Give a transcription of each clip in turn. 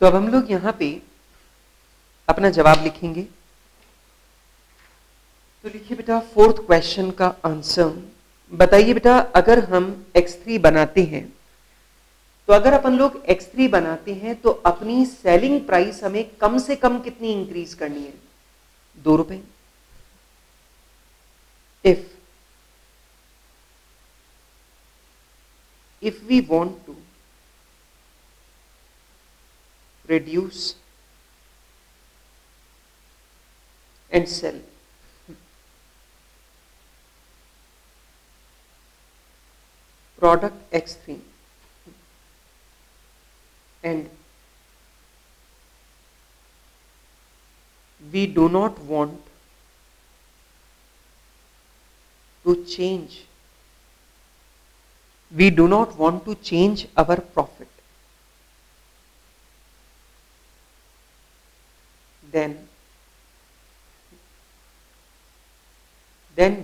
तो अब हम लोग यहां पे अपना जवाब लिखेंगे। तो लिखिए बेटा फोर्थ क्वेश्चन का आंसर। बताइए बेटा, अगर हम x3 बनाते हैं, तो अगर अपन लोग x3 बनाते हैं तो अपनी सेलिंग प्राइस हमें कम से कम कितनी इंक्रीज करनी है? 2 रुपए। if we want to reduce and sell product x3 and we do not want to change our profit, then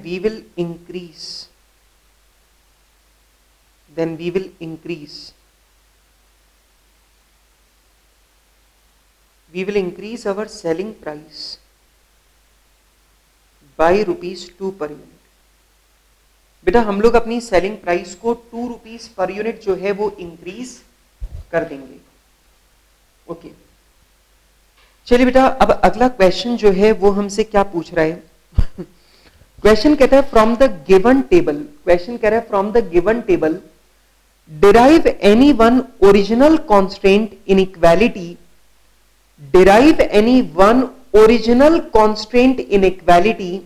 we will increase our selling price by ₹2 per unit। बेटा हम लोग अपनी सेलिंग प्राइस को 2 rupees per unit जो है वो increase कर देंगे। ओके, चलिए बेटा अब अगला क्वेश्चन जो है वो हमसे क्या पूछ रहा है? क्वेश्चन कहता है from the given table derive any one original constraint inequality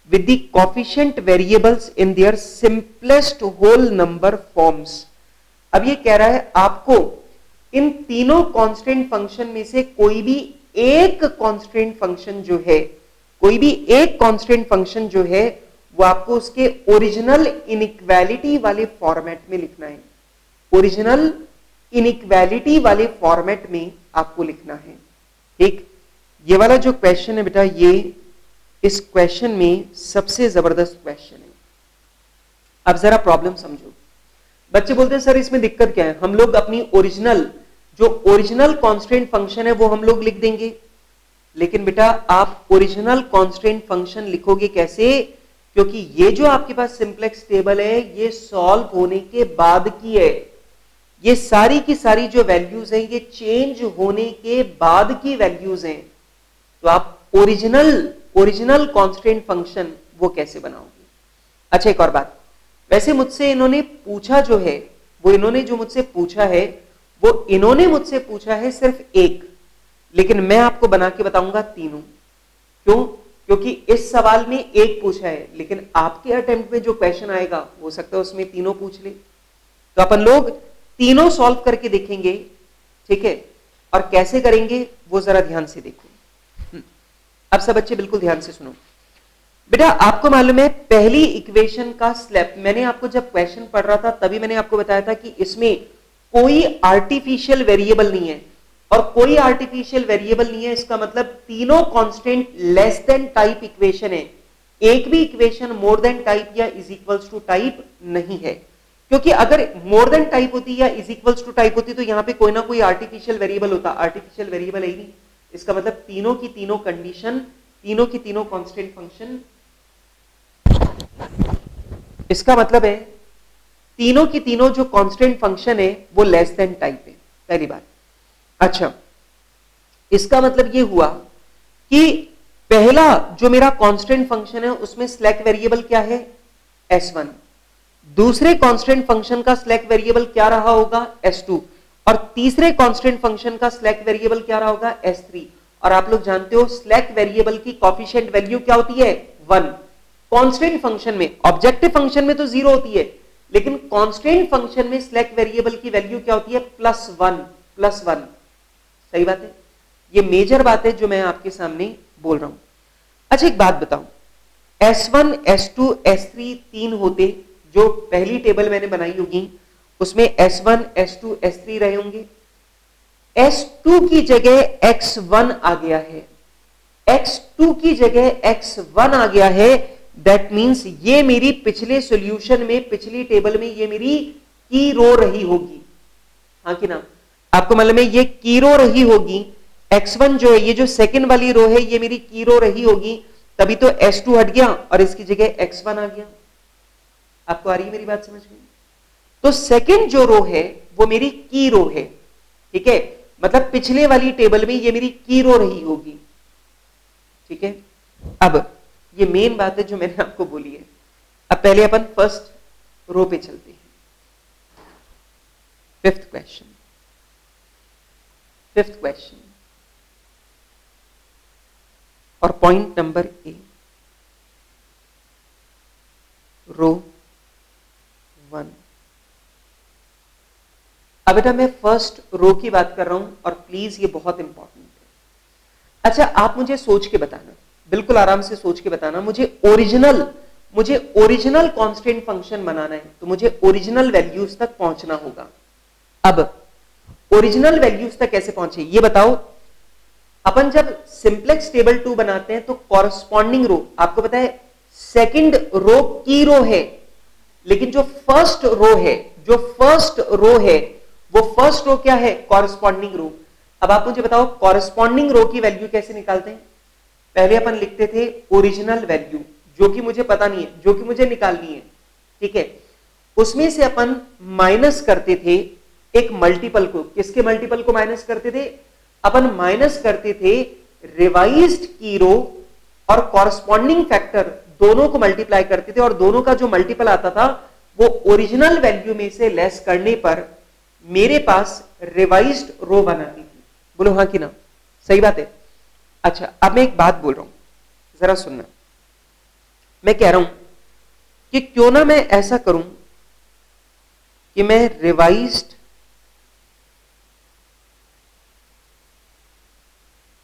with the coefficient variables in their simplest whole number forms। अब ये कह रहा है आपको इन तीनों कांस्टेंट फंक्शन में से कोई भी एक कांस्टेंट फंक्शन जो है वो आपको उसके ओरिजिनल इनइक्वालिटी वाले फॉर्मेट में लिखना है। ओरिजिनल इनइक्वालिटी वाले फॉर्मेट में आपको लिखना है। ठीक, ये वाला जो क्वेश्चन है बेटा, ये इस क्वेश्चन में सबसे जबरदस्त क्वेश्चन है। अब जरा प्रॉब्लम समझो। बच्चे बोलते हैं सर इसमें दिक्कत क्या है? हम लोग अपनी ओरिजिनल कांस्टेंट फंक्शन है वो हम लोग लिख देंगे, लेकिन बेटा आप ओरिजिनल कांस्टेंट फंक्शन लिखोगे कैसे? क्योंकि ये जो आपके पास सिंप्लेक्स टेबल है ये सॉल्व होने के बाद की है। ये सारी की सारी जो वैल्यूज हैं ये चेंज होने के बाद की वैल्यूज हैं। तो आप ओरिजिनल कांस्टेंट फंक्शन वो कैसे बनाओगे? अच्छा, एक और बात, वैसे मुझसे इन्होंने पूछा जो है वो मुझसे पूछा है सिर्फ एक, लेकिन मैं आपको बना के बताऊंगा तीनों। क्यों? क्योंकि इस सवाल में एक पूछा है, लेकिन आपके अटेम्प्ट में जो क्वेश्चन आएगा हो सकता है उसमें तीनों पूछ ले। तो अपन लोग तीनों सॉल्व करके देखेंगे, ठीक है? और कैसे करेंगे वो जरा ध्यान से देखो। अब सब बच्चे बिल्कुल ध्यान से सुनो। बेटा आपको मालूम है पहली इक्वेशन का स्लैब, मैंने आपको जब क्वेश्चन पढ़ रहा था तभी मैंने आपको बताया था कि इसमें कोई आर्टिफिशियल वेरिएबल नहीं है, और कोई आर्टिफिशियल वेरिएबल नहीं है इसका मतलब तीनों constant less than type equation है। एक भी इक्वेशन मोर देन टाइप या इज इक्वल्स टू टाइप नहीं है, क्योंकि अगर मोर देन टाइप होती या इज इक्वल्स टू टाइप होती तो यहां पे कोई ना कोई आर्टिफिशियल वेरिएबल होता। आर्टिफिशियल वेरिएबल है ही नहीं, इसका मतलब तीनों की तीनों कंडीशन, तीनों की तीनों कांस्टेंट फंक्शन, इसका मतलब है तीनों की तीनों जो कांस्टेंट फंक्शन है वो लेस देन टाइप है, पहली बात। अच्छा, इसका मतलब ये हुआ कि पहला जो मेरा कांस्टेंट फंक्शन है उसमें स्लैक वेरिएबल क्या है? S1। दूसरे कांस्टेंट फंक्शन का स्लैक वेरिएबल क्या रहा होगा? S2। और तीसरे कांस्टेंट फंक्शन का स्लैक वेरिएबल क्या रहा होगा? S3। और आप लोग जानते हो स्लैक वेरिएबल की कोएफिशिएंट वैल्यू क्या होती है? 1। कांस्टेंट फंक्शन में, ऑब्जेक्टिव फंक्शन में तो 0 होती है, लेकिन कांस्टेंट फंक्शन में स्लैक वेरिएबल की वैल्यू क्या होती है? +1। सही बात है, ये मेजर बात है जो मैं आपके सामने बोल रहा हूं। अच्छा एक बात बताऊं, S1, S2, S3 तीन होते, जो पहली टेबल मैंने बनाई होगी उसमें S1, S2, S3 रहे होंगे। S2 की जगह X1 आ गया है, X2 की जगह X1 आ गया है। दैट मींस ये मेरी पिछले सॉल्यूशन में, पिछली टेबल में ये मेरी की रो रही होगी, हाँ कि ना? आपको मालूम है ये की रो रही होगी, x1 जो है, ये जो सेकंड वाली रो है, ये मेरी की रो रही होगी, तभी तो S2 हट गया और इसकी जगह x1 आ गया। आपको आ रही है मेरी बात समझ में? तो सेकंड जो रो है वो मेरी की रो है, ठीक है, मतलब पिछले वाली टेबल में ये मेरी की रो रही होगी, ठीक है। अब ये मेन बात है जो मैंने आपको बोली है। अब पहले अपन फर्स्ट रो पे चलते हैं। फिफ्थ क्वेश्चन और पॉइंट नंबर ए, रो 1। अब बेटा मैं फर्स्ट रो की बात कर रहा हूं और प्लीज ये बहुत इंपॉर्टेंट है। अच्छा आप मुझे सोच के बताना, बिल्कुल आराम से सोच के बताना, मुझे ओरिजिनल कांस्टेंट फंक्शन बनाना है, तो मुझे ओरिजिनल वैल्यूज तक पहुंचना होगा। अब ओरिजिनल वैल्यूज तक कैसे पहुंचे ये बताओ। अपन जब सिंप्लेक्स टेबल 2 बनाते हैं तो कॉरस्पॉन्डिंग रो, आपको पता है सेकंड रो की रो है, लेकिन जो फर्स्ट रो है वो फर्स्ट रो क्या है? कॉरस्पॉन्डिंग रो। अब आप मुझे बताओ कॉरस्पॉन्डिंग रो की वैल्यू कैसे निकालते हैं? पहले अपन लिखते थे ओरिजिनल वैल्यू, जो कि मुझे पता नहीं है, जो कि मुझे निकालनी है, ठीक है, उसमें से अपन माइनस करते थे एक मल्टीपल को। किसके मल्टीपल को माइनस करते थे? अपन माइनस करते थे रिवाइज्ड की रो और कॉरस्पॉन्डिंग फैक्टर, दोनों को मल्टीप्लाई करते थे और दोनों का जो मल्टीपल आता था वो ओरिजिनल वैल्यू में से लेस करने पर मेरे पास रिवाइज्ड रो बनाती थी। बोलो हाँ कि ना? सही बात है। अच्छा अब मैं एक बात बोल रहा हूं, जरा सुनना। मैं कह रहा हूं कि क्यों ना मैं ऐसा करूं कि मैं रिवाइज्ड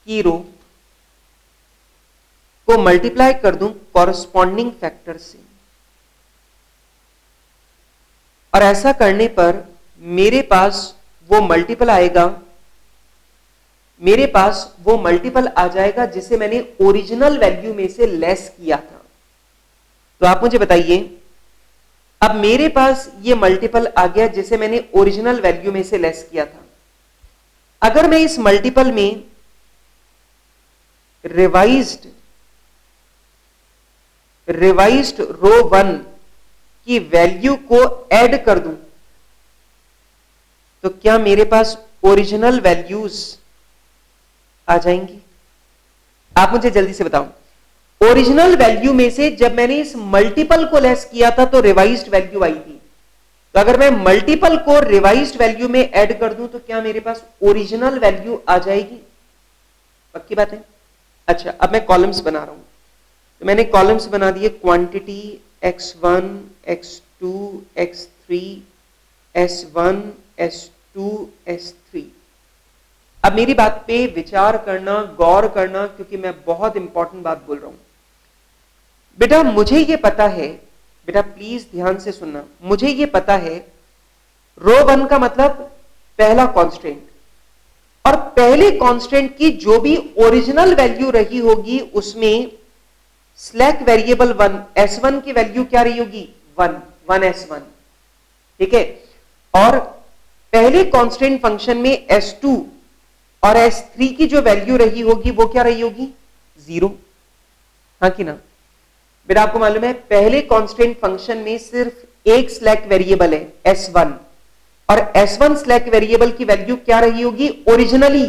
की रो को मल्टीप्लाई कर दूं कॉरस्पॉन्डिंग फैक्टर से, और ऐसा करने पर मेरे पास वो मल्टीपल आएगा, मेरे पास वो मल्टीपल आ जाएगा जिसे मैंने ओरिजिनल वैल्यू में से लेस किया था। तो आप मुझे बताइए, अब मेरे पास ये मल्टीपल आ गया जिसे मैंने ओरिजिनल वैल्यू में से लेस किया था। अगर मैं इस मल्टीपल में रिवाइज्ड रो 1 की वैल्यू को ऐड कर दूं तो क्या मेरे पास ओरिजिनल वैल्यूज आ जाएंगी? आप मुझे जल्दी से बताओ। ओरिजिनल वैल्यू में से जब मैंने इस मल्टीपल को लेस किया था तो रिवाइज्ड वैल्यू आई थी, तो अगर मैं मल्टीपल को रिवाइज्ड वैल्यू में ऐड कर दूं तो क्या मेरे पास ओरिजिनल वैल्यू आ जाएगी? पक्की बात है। अच्छा अब मैं कॉलम्स बना रहा हूं, तो मैंने कॉलम्स बना दिए quantity x1 x2 x3 s1 s2 s3। अब मेरी बात पे विचार करना, गौर करना, क्योंकि मैं बहुत इंपॉर्टेंट बात बोल रहा हूं। बेटा मुझे ये पता है, बेटा प्लीज ध्यान से सुनना, मुझे ये पता है रो 1 का मतलब पहला कांस्टेंट, और पहले कांस्टेंट की जो भी ओरिजिनल वैल्यू रही होगी उसमें स्लैक वेरिएबल 1 s1 की वैल्यू क्या रही होगी? 1 s1, ठीक है। और पहले कांस्टेंट फंक्शन में s2 और s3 की जो वैल्यू रही होगी वो क्या रही होगी? 0। हाँ कि ना? बेटा आपको मालूम है पहले कांस्टेंट फंक्शन में सिर्फ एक स्लैक वेरिएबल है s1, और s1 स्लैक वेरिएबल की वैल्यू क्या रही होगी? ओरिजिनली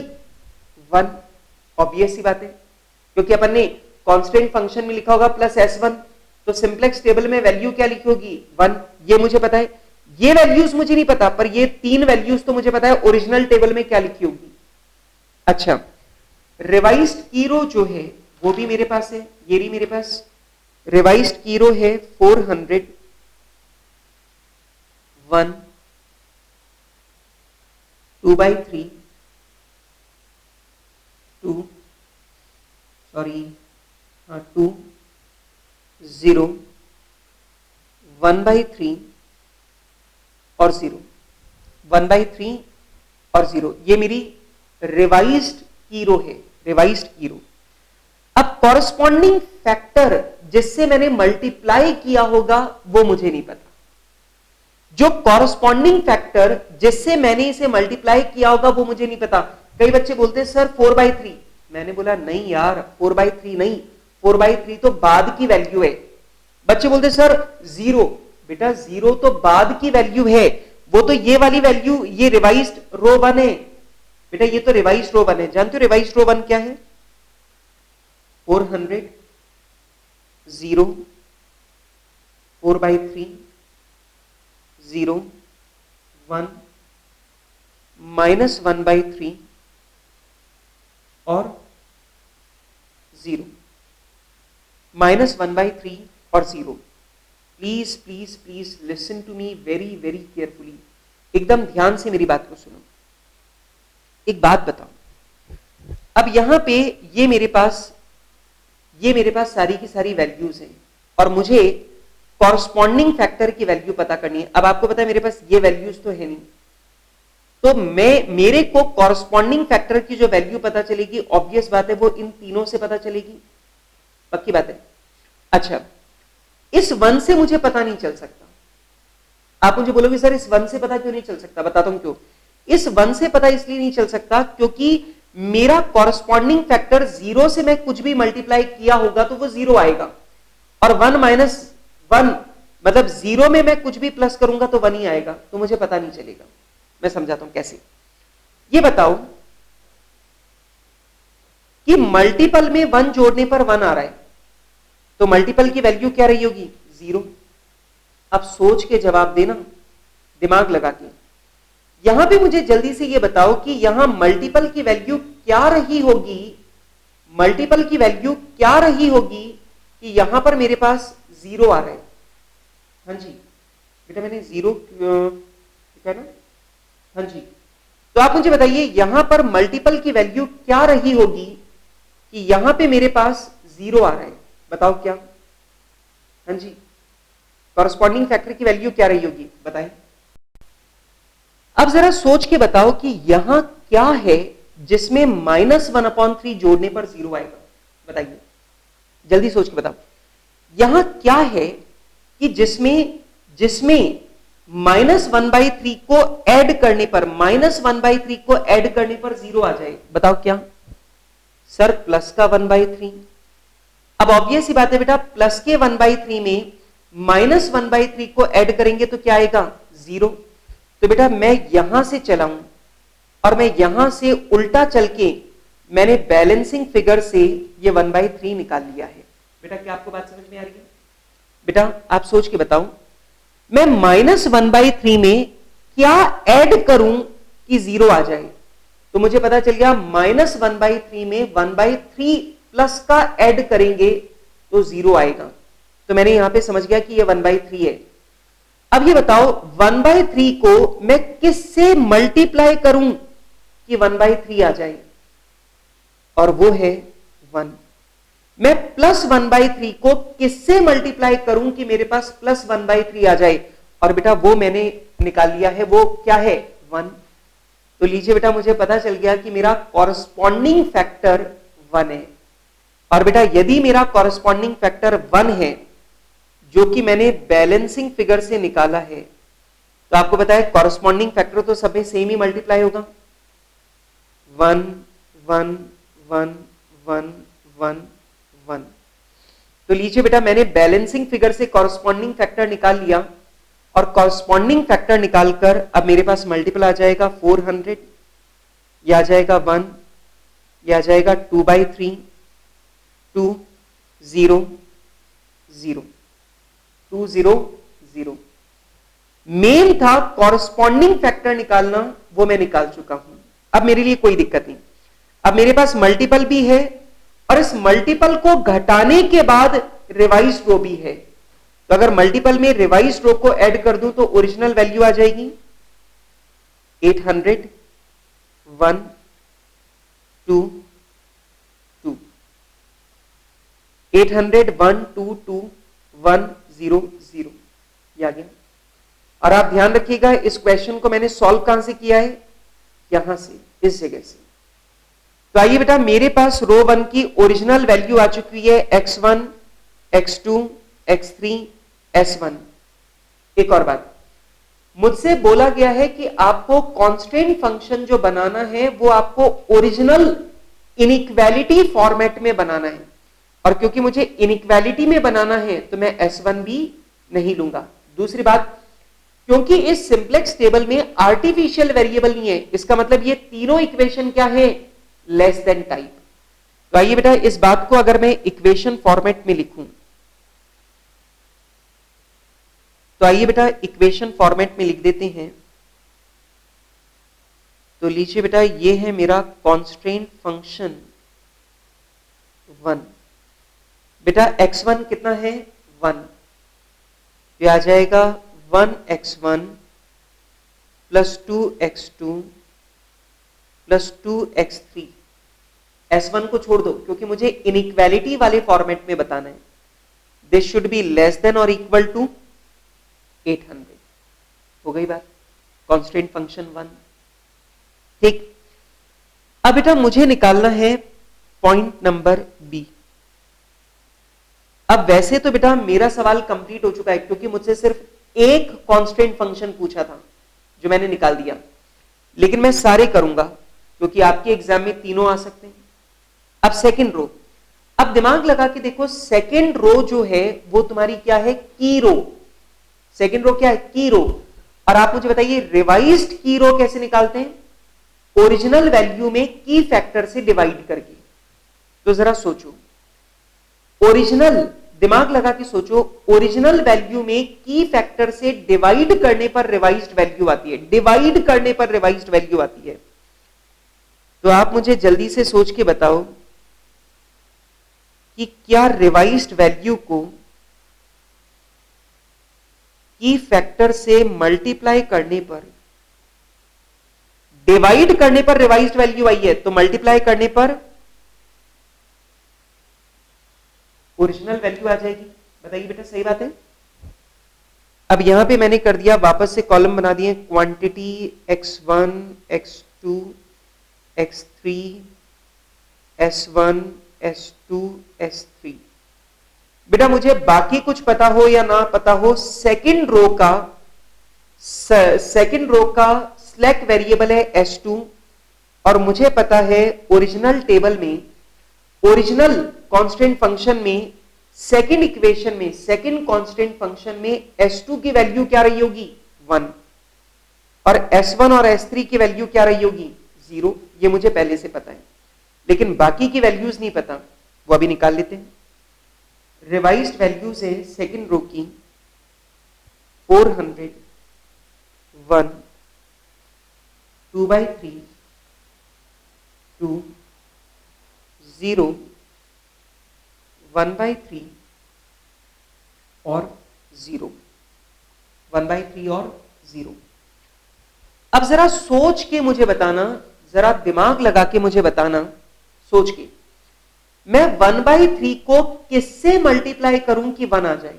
1। ऑब्वियस सी बात है, क्योंकि अपन ने कांस्टेंट फंक्शन में लिखा होगा प्लस s1, तो सिंप्लेक्स टेबल में वैल्यू क्या लिखी होगी? 1। ये मुझे पता है। ये वैल्यूज मुझे नहीं पता, पर ये 3 वैल्यूज तो मुझे पता है ओरिजिनल टेबल में क्या लिखी होगी। अच्छा रिवाइज्ड की रो जो है वो भी मेरे पास है, ये रही मेरे पास रिवाइज्ड की रो है 400 1 2/3 2 0 1/3 और 0 1/3 और 0। ये मेरी रिवाइज्ड की रो है, रिवाइज्ड की रो। अब कॉरस्पॉन्डिंग फैक्टर जिससे मैंने मल्टीप्लाई किया होगा वो मुझे नहीं पता। जो कॉरस्पॉन्डिंग फैक्टर जिससे मैंने इसे मल्टीप्लाई किया होगा वो मुझे नहीं पता। कई बच्चे बोलते हैं सर 4/3, मैंने बोला नहीं यार 4/3 नहीं, 4/3 तो बाद की वैल्यू है। बच्चे बोलते सर 0, बेटा 0 तो बाद की वैल्यू है, वो तो ये वाली वैल्यू, ये रिवाइज्ड रो 1 है बेटा, ये तो रिवाइज्ड रो 1 है। जानते हो रिवाइज्ड रो 1 क्या है? 400 0 4/3 0 1 -1/3 और 0, -1/3 और 0। Please please please listen to me very very carefully, एकदम ध्यान से मेरी बात को सुनो। एक बात बताओ, अब यहां पे ये मेरे पास सारी की सारी वैल्यूज हैं और मुझे कॉरस्पॉन्डिंग फैक्टर की वैल्यू पता करनी है। अब आपको पता है मेरे पास ये वैल्यूज तो है नहीं, तो मेरे को कॉरस्पॉन्डिंग फैक्टर की जो वैल्यू पता चलेगी, ऑब्वियस बात है वो इन तीनों से पता चलेगी, पक्की बात है। अच्छा, इस 1 से मुझे पता नहीं चल सकता। आप मुझे बोलोगे सर इस 1 से पता क्यों नहीं चल सकता? बताता हूं क्यों। इस 1 से पता इसलिए नहीं चल सकता क्योंकि मेरा कॉरस्पॉन्डिंग फैक्टर 0 से मैं कुछ भी मल्टीप्लाई किया होगा तो वो 0 आएगा, और 1 - 1 मतलब 0 में मैं कुछ भी प्लस करूंगा तो 1 ही आएगा, तो मुझे पता नहीं चलेगा। मैं समझाता हूं कैसे। ये बताओ कि मल्टीपल में 1 जोड़ने पर 1 आ रहा है, तो मल्टीपल की वैल्यू क्या रही होगी? 0। अब सोच के जवाब देना, दिमाग लगा के। यहां पे मुझे जल्दी से ये बताओ कि यहां मल्टीपल की वैल्यू क्या रही होगी? मल्टीपल की वैल्यू क्या रही होगी कि यहां पर मेरे पास 0 आ रहा है? हाँ जी बेटा, मैंने 0 लिखा ना? हाँ जी। तो आप मुझे बताइए यहां पर मल्टीपल की वैल्यू क्या रही होगी कि यहां पे मेरे पास 0 आ रहा है? बताओ क्या? हाँ जी, कॉरस्पॉन्डिंग फैक्टर की वैल्यू क्या रही होगी? बताएं। अब जरा सोच के बताओ कि यहां क्या है जिसमें -1/3 जोड़ने पर 0 आएगा? बताइए, जल्दी सोच के बताओ। यहां क्या है कि जिसमें -1/3 को ऐड करने पर, -1/3 को ऐड करने पर 0 आ जाए? बताओ क्या? सर प्लस का 1/3। अब ऑब्वियस ही बात है बेटा, प्लस के 1/3 में -1/3 को ऐड करेंगे तो क्या आएगा? 0। तो बेटा मैं यहां से चलाऊं और मैं यहां से उल्टा चल के मैंने बैलेंसिंग फिगर से ये 1/3 निकाल लिया है। बेटा क्या आपको बात समझ में आ रही है? बेटा आप सोच के बताओ, मैं -1/3 में क्या ऐड करूं कि 0 आ जाए? तो मुझे पता चल गया -1/3 में 1/3 प्लस का ऐड करेंगे तो 0 आएगा। तो मैंने यहां पे समझ गया कि ये 1/3 है। अब ये बताओ 1/3 को मैं किससे मल्टीप्लाई करूं कि 1/3 आ जाए? और वो है 1। मैं प्लस 1/3 को किससे मल्टीप्लाई करूं कि मेरे पास प्लस 1/3 आ जाए? और बेटा वो मैंने निकाल लिया है, वो क्या है? 1। तो लीजिए बेटा, मुझे पता चल गया कि मेरा कॉरस्पॉन्डिंग फैक्टर 1 है। और बेटा यदि मेरा कॉरस्पॉन्डिंग फैक्टर 1 है जो कि मैंने बैलेंसिंग फिगर से निकाला है, तो आपको पता है कॉरस्पॉन्डिंग फैक्टर तो सब में सेम ही मल्टीप्लाई होगा। 1 1 1 1 1 1। तो लीजिए बेटा, मैंने बैलेंसिंग फिगर से कॉरस्पॉन्डिंग फैक्टर निकाल लिया और कॉरस्पॉन्डिंग फैक्टर निकालकर अब मेरे पास मल्टीपल आ जाएगा 400, यह आ जाएगा 1, यह आ जाएगा 2/3 2 0 0 2 0 0। मेन था कॉरस्पॉन्डिंग फैक्टर निकालना, वो मैं निकाल चुका हूं। अब मेरे लिए कोई दिक्कत नहीं। अब मेरे पास मल्टीपल भी है और इस मल्टीपल को घटाने के बाद रिवाइज्ड रो भी है। तो अगर मल्टीपल में रिवाइज्ड रो को ऐड कर दूं तो ओरिजिनल वैल्यू आ जाएगी 800 1 2 2 800 1 2 2 1 0 0। ये आ गया। और आप ध्यान रखिएगा इस क्वेश्चन को मैंने सॉल्व कहां से किया है? यहां से, इस जगह से। तो आइए बेटा, मेरे पास रो 1 की ओरिजिनल वैल्यू आ चुकी है x1 x2 x3 s1। एक और बात, मुझसे बोला गया है कि आपको कांस्टेंट फंक्शन जो बनाना है वो आपको ओरिजिनल इनइक्वालिटी फॉर्मेट में बनाना है, और क्योंकि मुझे इनइक्वालिटी में बनाना है तो मैं S1 भी नहीं लूंगा। दूसरी बात, क्योंकि इस सिंप्लेक्स टेबल में आर्टिफिशियल वेरिएबल नहीं है, इसका मतलब ये तीनों इक्वेशन क्या है, लेस देन टाइप। तो आइए बेटा इस बात को अगर मैं इक्वेशन फॉर्मेट में लिखूं, तो आइए बेटा इक्वेशन फॉर्मेट में लिख देते हैं। तो लीजिए बेटा ये है मेरा कांस्टेंट फंक्शन 1। बेटा x1 कितना है, 1। ये आ जाएगा 1x1 plus 2x2 plus 2x3। S1 को छोड़ दो क्योंकि मुझे इनइक्वालिटी वाले फॉर्मेट में बताना है। This should be less than और इक्वल टू 800। हो गई बात, कांस्टेंट फंक्शन 1। ठीक, अब बेटा मुझे निकालना है पॉइंट नंबर बी। अब वैसे तो बेटा मेरा सवाल कंप्लीट हो चुका है क्योंकि मुझसे सिर्फ एक कांस्टेंट फंक्शन पूछा था जो मैंने निकाल दिया, लेकिन मैं सारे करूंगा क्योंकि आपके एग्जाम में तीनों आ सकते हैं। अब सेकंड रो, अब दिमाग लगा के देखो, सेकंड रो जो है वो तुम्हारी क्या है, की रो। सेकंड रो क्या है, की रो। और आप मुझे बताइए रिवाइज्ड की रो कैसे निकालते हैं, ओरिजिनल वैल्यू में की फैक्टर से डिवाइड करके। तो जरा सोचो, ओरिजिनल, दिमाग लगा के सोचो, ओरिजिनल वैल्यू में की फैक्टर से डिवाइड करने पर रिवाइज्ड वैल्यू आती है, डिवाइड करने पर रिवाइज्ड वैल्यू आती है। तो आप मुझे जल्दी से सोच के बताओ कि क्या रिवाइज्ड वैल्यू को की फैक्टर से मल्टीप्लाई करने पर, डिवाइड करने पर रिवाइज्ड वैल्यू आई है तो मल्टीप्लाई करने पर ओरिजिनल वैल्यू आ जाएगी। बताइए बेटा सही बात है। अब यहां पे मैंने कर दिया, वापस से कॉलम बना दिए, quantity x1 x2 x3 s1 s2 s3। बेटा मुझे बाकी कुछ पता हो या ना पता हो, सेकंड रो का स्लैक वेरिएबल है s2, और मुझे पता है ओरिजिनल टेबल में, ओरिजिनल कांस्टेंट फंक्शन में, सेकंड इक्वेशन में, सेकंड कांस्टेंट फंक्शन में s2 की वैल्यू क्या रही होगी, 1, और s1 और s3 की वैल्यू क्या रही होगी, 0। ये मुझे पहले से पता है, लेकिन बाकी की वैल्यूज नहीं पता, वो अभी निकाल लेते हैं। रिवाइज्ड वैल्यूज है सेकंड रो की 400, 1, 2/3, 2, 0, 1/3 और 0, 1/3 और 0। अब जरा सोच के मुझे बताना, जरा दिमाग लगा के मुझे बताना, सोच के, मैं 1/3 को किससे मल्टीप्लाई करूं कि 1 आ जाए,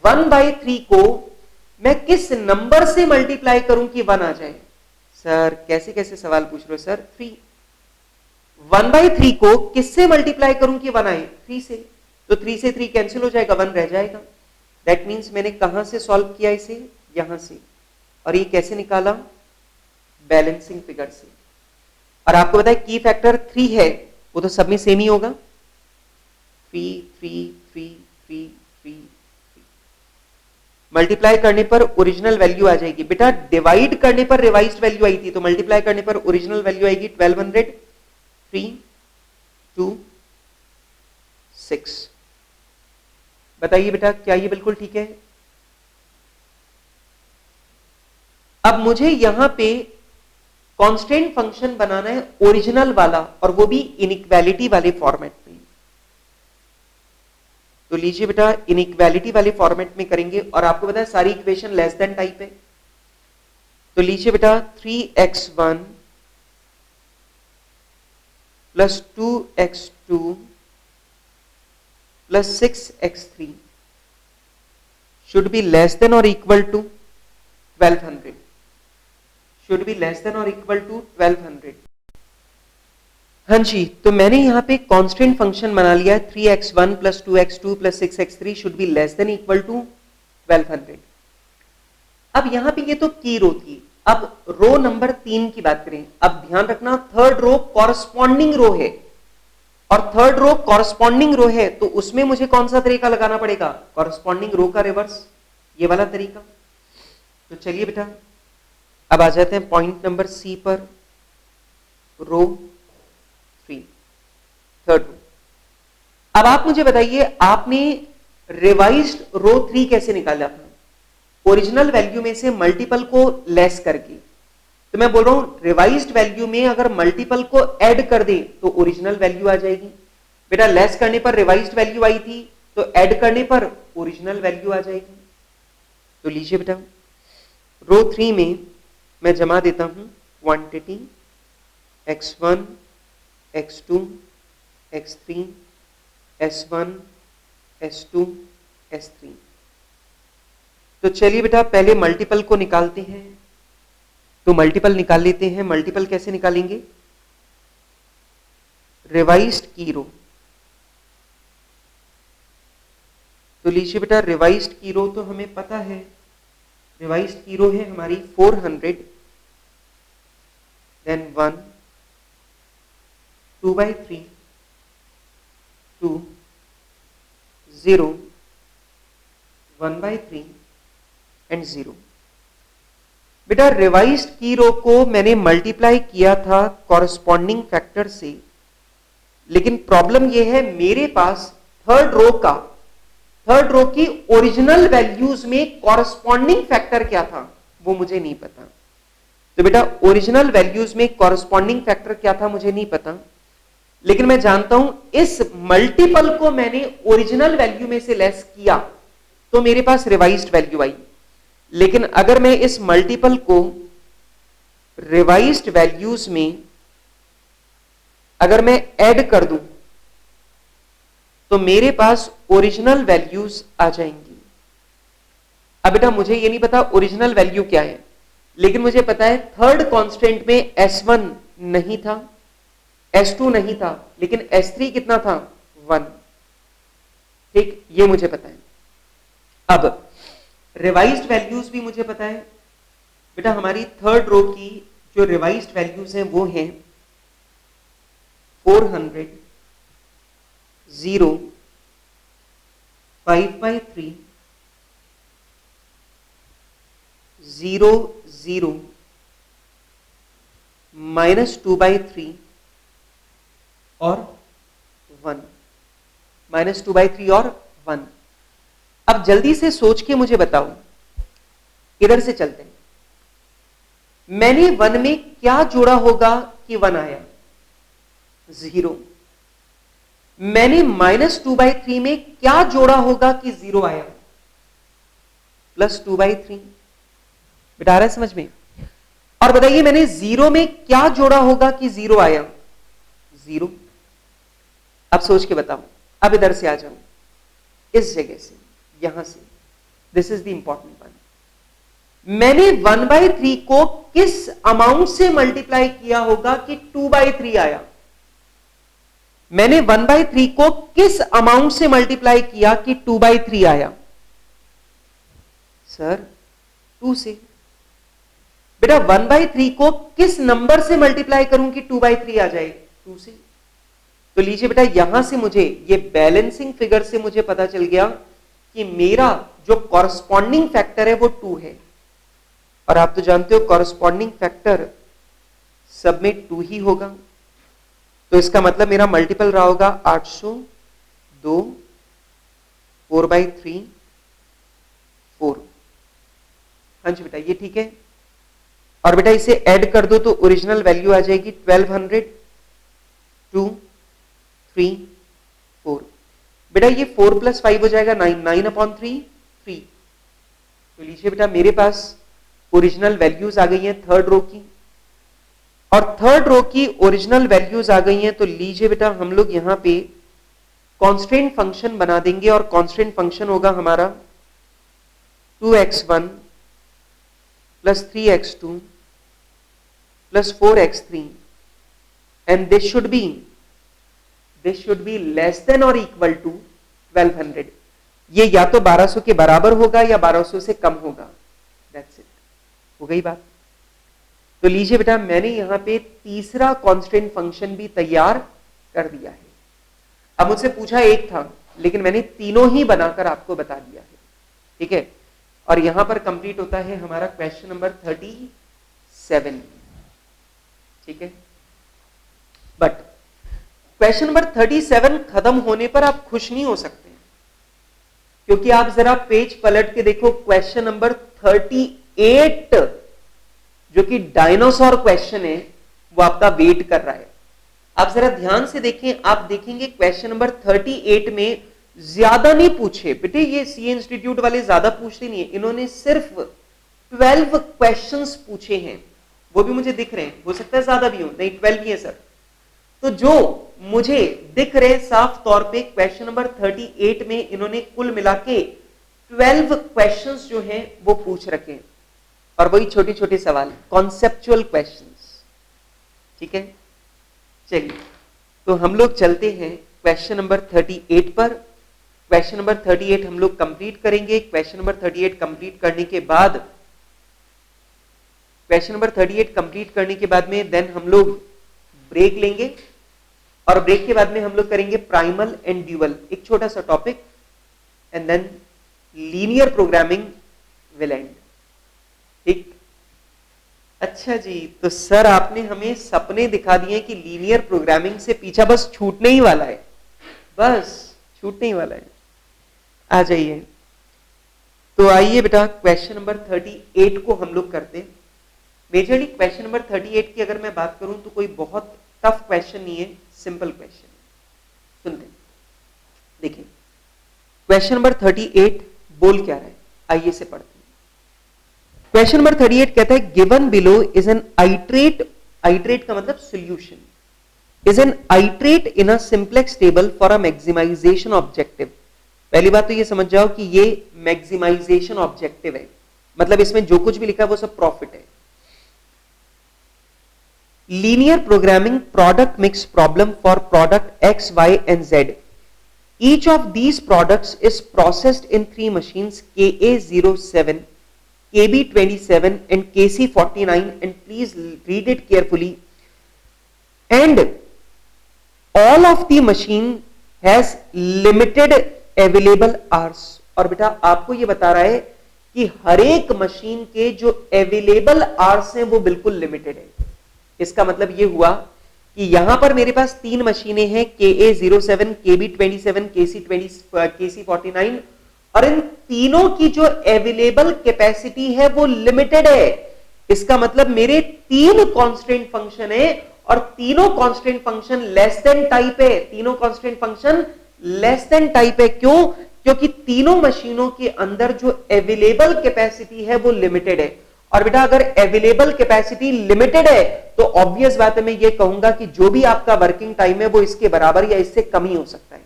1/3 को मैं किस नंबर से मल्टीप्लाई करूं कि 1 आ जाए। सर कैसे कैसे सवाल पूछ रहे हो सर, 3। 1/3 को किससे मल्टीप्लाई करूं कि 1 आए, 3 से। तो 3 से 3 कैंसिल हो जाएगा, 1 रह जाएगा। दैट मीन्स मैंने कहां से सॉल्व किया इसे, यहां से। और ये कैसे निकाला, बैलेंसिंग फिगर से। और आपको पता है की फैक्टर 3 है, वो तो सब में सेम ही होगा, 3 3 3 3 3। मल्टीप्लाई करने पर ओरिजिनल वैल्यू आ जाएगी। बेटा डिवाइड करने पर रिवाइज्ड वैल्यू आई थी, तो मल्टीप्लाई करने पर ओरिजिनल वैल्यू आएगी 1200, 3 2 6। बताइए बेटा क्या ये बिल्कुल ठीक है। अब मुझे यहां पे कांस्टेंट फंक्शन बनाना है ओरिजिनल वाला, और वो भी इनइक्वालिटी वाले फॉर्मेट में। तो लीजिए बेटा इनइक्वालिटी वाले फॉर्मेट में करेंगे, और आपको पता है सारी इक्वेशन लेस देन टाइप है। तो लीजिए बेटा 3x1 plus 2x2 plus 6x3 should be less than और equal to 1200, should be less than और इक्वल टू 1200। हाँ जी, तो मैंने यहां पे कांस्टेंट फंक्शन बना लिया है 3x1 plus 2x2 plus 6x3 should be less than equal to 1200। अब यहां पे ये तो की रो थी, अब रो नंबर 3 की बात करें। अब ध्यान रखना थर्ड रो कॉरस्पॉन्डिंग रो है, और थर्ड रो कॉरस्पॉन्डिंग रो है तो उसमें मुझे कौन सा तरीका लगाना पड़ेगा, कॉरस्पॉन्डिंग रो का रिवर्स, ये वाला तरीका। तो चलिए बेटा अब आ जाते हैं पॉइंट नंबर सी पर, रो 3, थर्ड रो। अब आप मुझे बताइए आपने रिवाइज्ड रो 3 कैसे निकाला था, ओरिजिनल वैल्यू में से मल्टीपल को लेस करके। तो मैं बोल रहा हूं रिवाइज्ड वैल्यू में अगर मल्टीपल को ऐड कर दे तो ओरिजिनल वैल्यू आ जाएगी। बेटा लेस करने पर रिवाइज्ड वैल्यू आई थी, तो ऐड करने पर ओरिजिनल वैल्यू आ जाएगी। तो लीजिए बेटा रो 3 में मैं जमा देता हूं quantity x1, x2, x3, s1, s2, s3। तो चलिए बेटा पहले मल्टीपल को निकालते हैं। तो मल्टीपल निकाल लेते हैं। मल्टीपल कैसे निकालेंगे, रिवाइज्ड की रो। तो लीजिए बेटा रिवाइज्ड की रो तो हमें पता है, रिवाइज्ड की रो है हमारी 400, देन 1, 2/3, 2, 0, 1/3 एंड 0। बेटा रिवाइज्ड की रो को मैंने मल्टीप्लाई किया था कॉरस्पॉन्डिंग फैक्टर से, लेकिन प्रॉब्लम यह है मेरे पास थर्ड रो की ओरिजिनल वैल्यूज में कॉरस्पॉन्डिंग फैक्टर क्या था वो मुझे नहीं पता। तो बेटा ओरिजिनल वैल्यूज में कॉरस्पॉन्डिंग फैक्टर क्या था मुझे नहीं पता, लेकिन मैं जानता हूं इस मल्टीपल को मैंने ओरिजिनल वैल्यू में से लेस किया तो मेरे पास रिवाइज्ड वैल्यू आई। लेकिन अगर मैं इस मल्टीपल को रिवाइज्ड वैल्यूज में अगर मैं ऐड कर दूं तो मेरे पास ओरिजिनल वैल्यूज आ जाएंगी। अब बेटा मुझे ये नहीं पता ओरिजिनल वैल्यू क्या है, लेकिन मुझे पता है थर्ड कांस्टेंट में S1 नहीं था, S2 नहीं था, लेकिन S3 कितना था, 1। ठीक, ये मुझे पता है। अब रिवाइज्ड वैल्यूज भी मुझे पता है। बेटा हमारी थर्ड रो की जो रिवाइज्ड वैल्यूज हैं वो हैं 400, 0, 5/3, 0, 0, -2/3 और 1, -2/3 और 1। अब जल्दी से सोच के मुझे बताओ, इधर से चलते हैं। मैंने 1 में क्या जोड़ा होगा कि 1 आया, 0। मैंने -2/3 में क्या जोड़ा होगा कि 0 आया, +2/3। बेटा आ रहा है समझ में? और बताइए मैंने 0 में क्या जोड़ा होगा कि 0 आया, 0। अब सोच के बताओ। अब इधर से आ जाओ, इस जगह से, यहां से, this is the important one. मैंने 1/3 को किस अमाउंट से मल्टीप्लाई किया होगा कि 2/3 आया? मैंने 1/3 को किस अमाउंट से मल्टीप्लाई किया कि 2/3 आया? सर 2 से। बेटा 1/3 को किस नंबर से मल्टीप्लाई करूं कि 2/3 आ जाए? 2 से। तो लीजिए बेटा यहां से मुझे ये बैलेंसिंग फिगर से मुझे पता चल गया कि मेरा जो कॉरस्पॉन्डिंग फैक्टर है वो 2 है। और आप तो जानते हो कॉरस्पॉन्डिंग फैक्टर सब में 2 ही होगा। तो इसका मतलब मेरा मल्टीपल रहा होगा 802, 4/3, 4। हाँ जी बेटा ये ठीक है। और बेटा इसे ऐड कर दो तो ओरिजिनल वैल्यू आ जाएगी 1200, 2, 3, 4। बेटा ये 4 + 5 हो जाएगा 9, 9/3, 3। तो लीजिए बेटा मेरे पास ओरिजिनल वैल्यूज आ गई हैं थर्ड रो की, और थर्ड रो की ओरिजिनल वैल्यूज आ गई हैं। तो लीजिए बेटा हम लोग यहां पे कांस्टेंट फंक्शन बना देंगे, और कांस्टेंट फंक्शन होगा हमारा 2x1 + 3x2 + 4x3, and this should be less than or equal to 1200। ये या तो 1200 के बराबर होगा या 1200 से कम होगा। That's it। हो गई बात। तो लीजिए बेटा, मैंने यहां पे तीसरा कांस्टेंट फंक्शन भी तैयार कर दिया है। अब मुझसे पूछा एक था, लेकिन मैंने तीनों ही बनाकर आपको बता दिया है, ठीक है। और यहां पर कंप्लीट होता है हमारा क्वेश्चन नंबर 37, ठीक है। बट क्वेश्चन नंबर 37 खत्म होने पर आप खुश नहीं हो सकते, क्योंकि आप जरा पेज पलट के देखो, क्वेश्चन नंबर 38 जो कि डायनासोर क्वेश्चन है, वो आपका वेट कर रहा है। आप जरा ध्यान से देखें, आप देखेंगे क्वेश्चन नंबर 38 में ज्यादा नहीं पूछे बेटे, ये सीए इंस्टीट्यूट वाले ज्यादा पूछते नहीं है, इन्होंने सिर्फ 12 क्वेश्चंस पूछे हैं, वो भी मुझे दिख रहे हैं, हो सकता है ज्यादा भी हो, नहीं 12 ही है सर। तो जो मुझे दिख रहे साफ तौर पे क्वेश्चन नंबर 38 में इन्होंने कुल मिला के 12 क्वेश्चंस जो हैं वो पूछ रखे हैं, और वही छोटे छोटे सवाल, कॉन्सेप्चुअल क्वेश्चंस, ठीक है। चलिए, तो हम लोग चलते हैं क्वेश्चन नंबर 38 पर। क्वेश्चन नंबर 38 हम लोग कंप्लीट करेंगे। क्वेश्चन नंबर 38 कंप्लीट करने के बाद, क्वेश्चन नंबर 38 कंप्लीट करने के बाद में देन हम लोग ब्रेक लेंगे, और ब्रेक के बाद में हम लोग करेंगे प्राइमल एंड ड्यूअल, एक छोटा सा topic, and then linear programming will end, ठीक। अच्छा जी, तो सर आपने हमें सपने दिखा दिए कि लीनियर प्रोग्रामिंग से पीछा बस छूटने ही वाला है, बस छूटने ही वाला है। आ जाइए, तो आइए बेटा क्वेश्चन नंबर 38 को हम लोग करते हैं। मेजरली क्वेश्चन नंबर 38 की अगर मैं बात करूं तो कोई बहुत टफ क्वेश्चन नहीं है, सिंपल क्वेश्चन है। सुनते हैं, देखिए क्वेश्चन नंबर 38 बोल क्या रहा है, आइए से पढ़ते हैं। क्वेश्चन नंबर 38 कहता है given below is an iterate, iterate का मतलब solution, is an iterate in a simplex table for a maximization objective. पहली बात तो ये समझ जाओ कि ये मैक्सिमाइजेशन ऑब्जेक्टिव है, मतलब इसमें जो कुछ भी लिखा है वो सब प्रॉफिट है। Linear programming product mix problem for product x y and z, each of these products is processed in 3 machines KA07, KB27 and KC49, and please read it carefully, and all of the machine has limited available hours। और बेटा आपको ये बता रहा है कि हर एक machine के जो अवेलेबल आवर्स हैं वो बिल्कुल लिमिटेड है। इसका मतलब ये हुआ कि यहां पर मेरे पास 3 मशीनें हैं, KA07, KB27, KC49, और इन तीनों की जो अवेलेबल कैपेसिटी है वो लिमिटेड है। इसका मतलब मेरे 3 कांस्टेंट फंक्शन है, और तीनों constant function less than type है, तीनों constant function less than type है। क्यों? क्योंकि तीनों मशीनों के अंदर जो अवेलेबल कैपेसिटी है वो लिमिटेड है। और बेटा अगर अवेलेबल कैपेसिटी लिमिटेड है तो ऑब्वियस बात है, मैं ये कहूंगा कि जो भी आपका वर्किंग टाइम है वो इसके बराबर या इससे कम ही हो सकता है।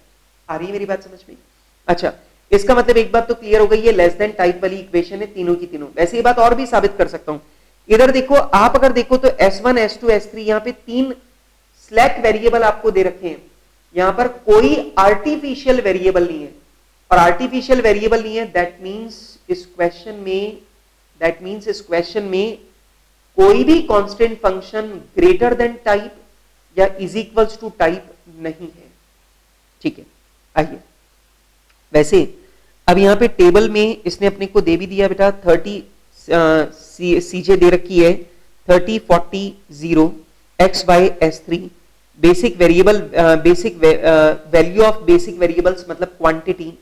आ रही है मेरी बात समझ में? अच्छा, इसका मतलब एक बात तो क्लियर हो गई, ये लेस देन टाइप वाली इक्वेशन है तीनों की तीनों। वैसे ये बात और भी साबित कर सकता हूं, इधर देखो, आप अगर देखो तो S1, S2, S3 यहां पे 3 स्लैक वेरिएबल आपको दे रखे हैं। यहां पर कोई आर्टिफिशियल वेरिएबल नहीं है, और आर्टिफिशियल वेरिएबल नहीं है, दैट मींस इस क्वेश्चन में कोई भी constant function greater than type या इज इक्वल्स टू टाइप नहीं है, ठीक है। आइए, वैसे अब यहां पे टेबल में इसने अपने को दे भी दिया बेटा, 30 सीजे दे रखी है, 30, 40, 0, x y S3, basic variable, basic value of basic variables मतलब क्वांटिटी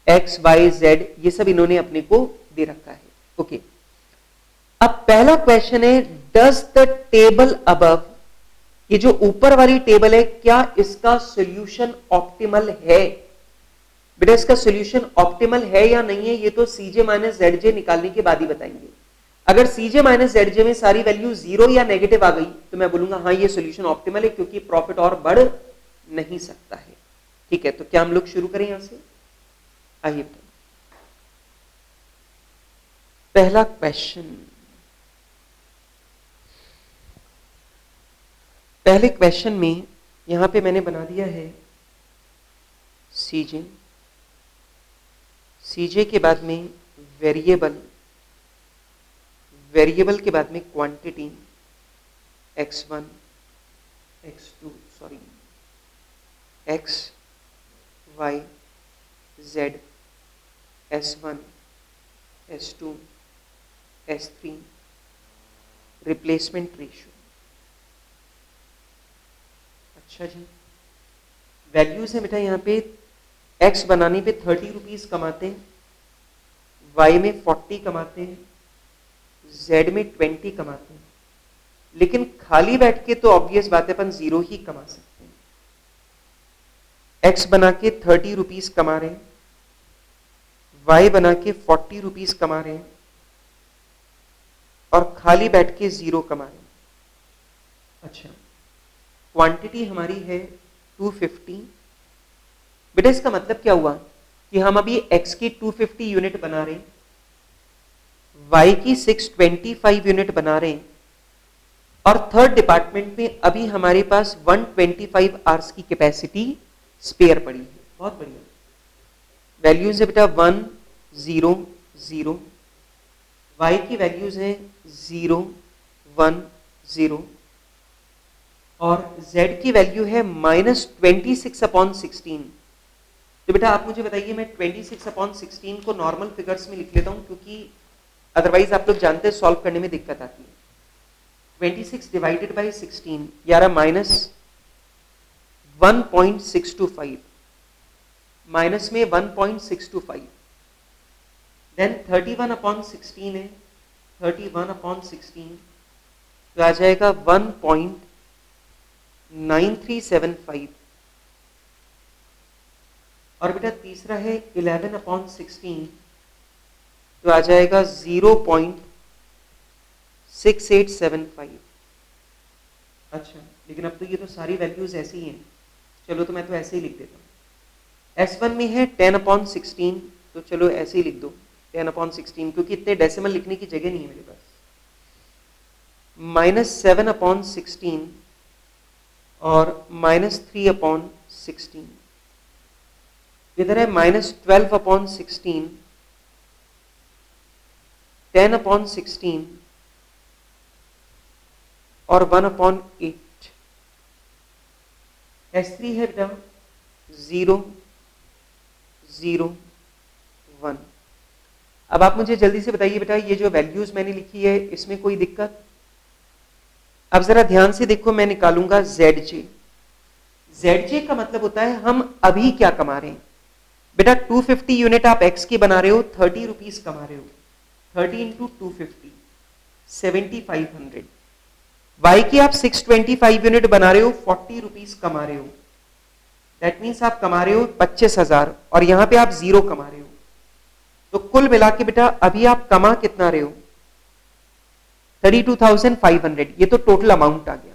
एक्स वाई जेड, ये सब इन्होंने अपने को दे रखा है। ओके, अब पहला क्वेश्चन है, डज द टेबल अबव, ये जो ऊपर वाली टेबल है, क्या इसका सॉल्यूशन ऑप्टिमल है? बेटा इसका सॉल्यूशन ऑप्टिमल है या नहीं है, ये तो सीजे माइनस जेडजे निकालने के बाद ही बताएंगे। अगर सीजे माइनस जेडजे में सारी वैल्यू 0 या नेगेटिव आ गई तो मैं बोलूंगा हाँ ये सॉल्यूशन ऑप्टिमल है, क्योंकि प्रॉफिट और बढ़ नहीं सकता है, ठीक है। तो क्या हम लोग शुरू करें यहां से? आइए, पहला क्वेश्चन, पहले क्वेश्चन में यहां पे मैंने बना दिया है सीजे, सीजे के बाद में वेरिएबल, वेरिएबल के बाद में quantity x1 x2 sorry x y z s1 s2 s3 replacement ratio. अच्छा जी, वैल्यूज है बेटा यहाँ पे x बनाने पे 30 रुपीज कमाते हैं, y में 40 कमाते हैं, z में 20 कमाते हैं, लेकिन खाली बैठ के तो ऑब्वियस बात है अपन 0 ही कमा सकते हैं। x बना के 30 रुपीज कमा रहे हैं, y बना के 40 रुपीज कमा रहे हैं और खाली बैठ के 0 कमा रहे हैं। अच्छा, क्वांटिटी हमारी है 250। बेटा इसका मतलब क्या हुआ कि हम अभी x की 250 यूनिट बना रहे हैं, y की 625 यूनिट बना रहे हैं और थर्ड डिपार्टमेंट में अभी हमारे पास 125 आवर्स की कैपेसिटी स्पेयर पड़ी है। बहुत बढ़िया। वैल्यूज है बेटा 1 0 0, y की वैल्यूज है 0 1 0 और z की वैल्यू है -26/16। तो बेटा आप मुझे बताइए, मैं 26/16 को नॉर्मल फिगर्स में लिख लेता हूं क्योंकि अदरवाइज आप लोग जानते हैं सॉल्व करने में दिक्कत आती है। 26 डिवाइडेड बाई 16 यारा -1.625, माइनस में 1.625, देन 31/16 है, 31/16 तो आ जाएगा 1.9375 और बेटा तीसरा है 11/16 तो आ जाएगा 0.6875। अच्छा, लेकिन अब तो ये तो सारी वैल्यूज ऐसी ही हैं, चलो तो मैं तो ऐसे ही लिख देता हूँ। S1 में है 10/16 तो चलो ऐसे ही लिख दो 10/16 क्योंकि इतने डेसिमल लिखने की जगह नहीं है मेरे पास। -7/16 और -3/16, इधर है -12/16, 10/16 और 1/8। S3 है बेटा 0 0 1। अब आप मुझे जल्दी से बताइए बेटा, ये जो वैल्यूज मैंने लिखी है इसमें कोई दिक्कत? अब जरा ध्यान से देखो, मैं निकालूंगा ZJ। ZJ का मतलब होता है हम अभी क्या कमा रहे हैं। बेटा 250 यूनिट आप x की बना रहे हो, 30 रुपीज कमा रहे हो, 30 इंटू 250 7500। y की आप 625 यूनिट बना रहे हो, 40 रुपीज कमा रहे हो, दैट मीन्स आप कमा रहे हो 25,000 और यहां पे आप 0 कमा रहे हो। तो कुल मिला के बेटा अभी आप कमा कितना रहे हो? 32,500। ये तो टोटल अमाउंट आ गया।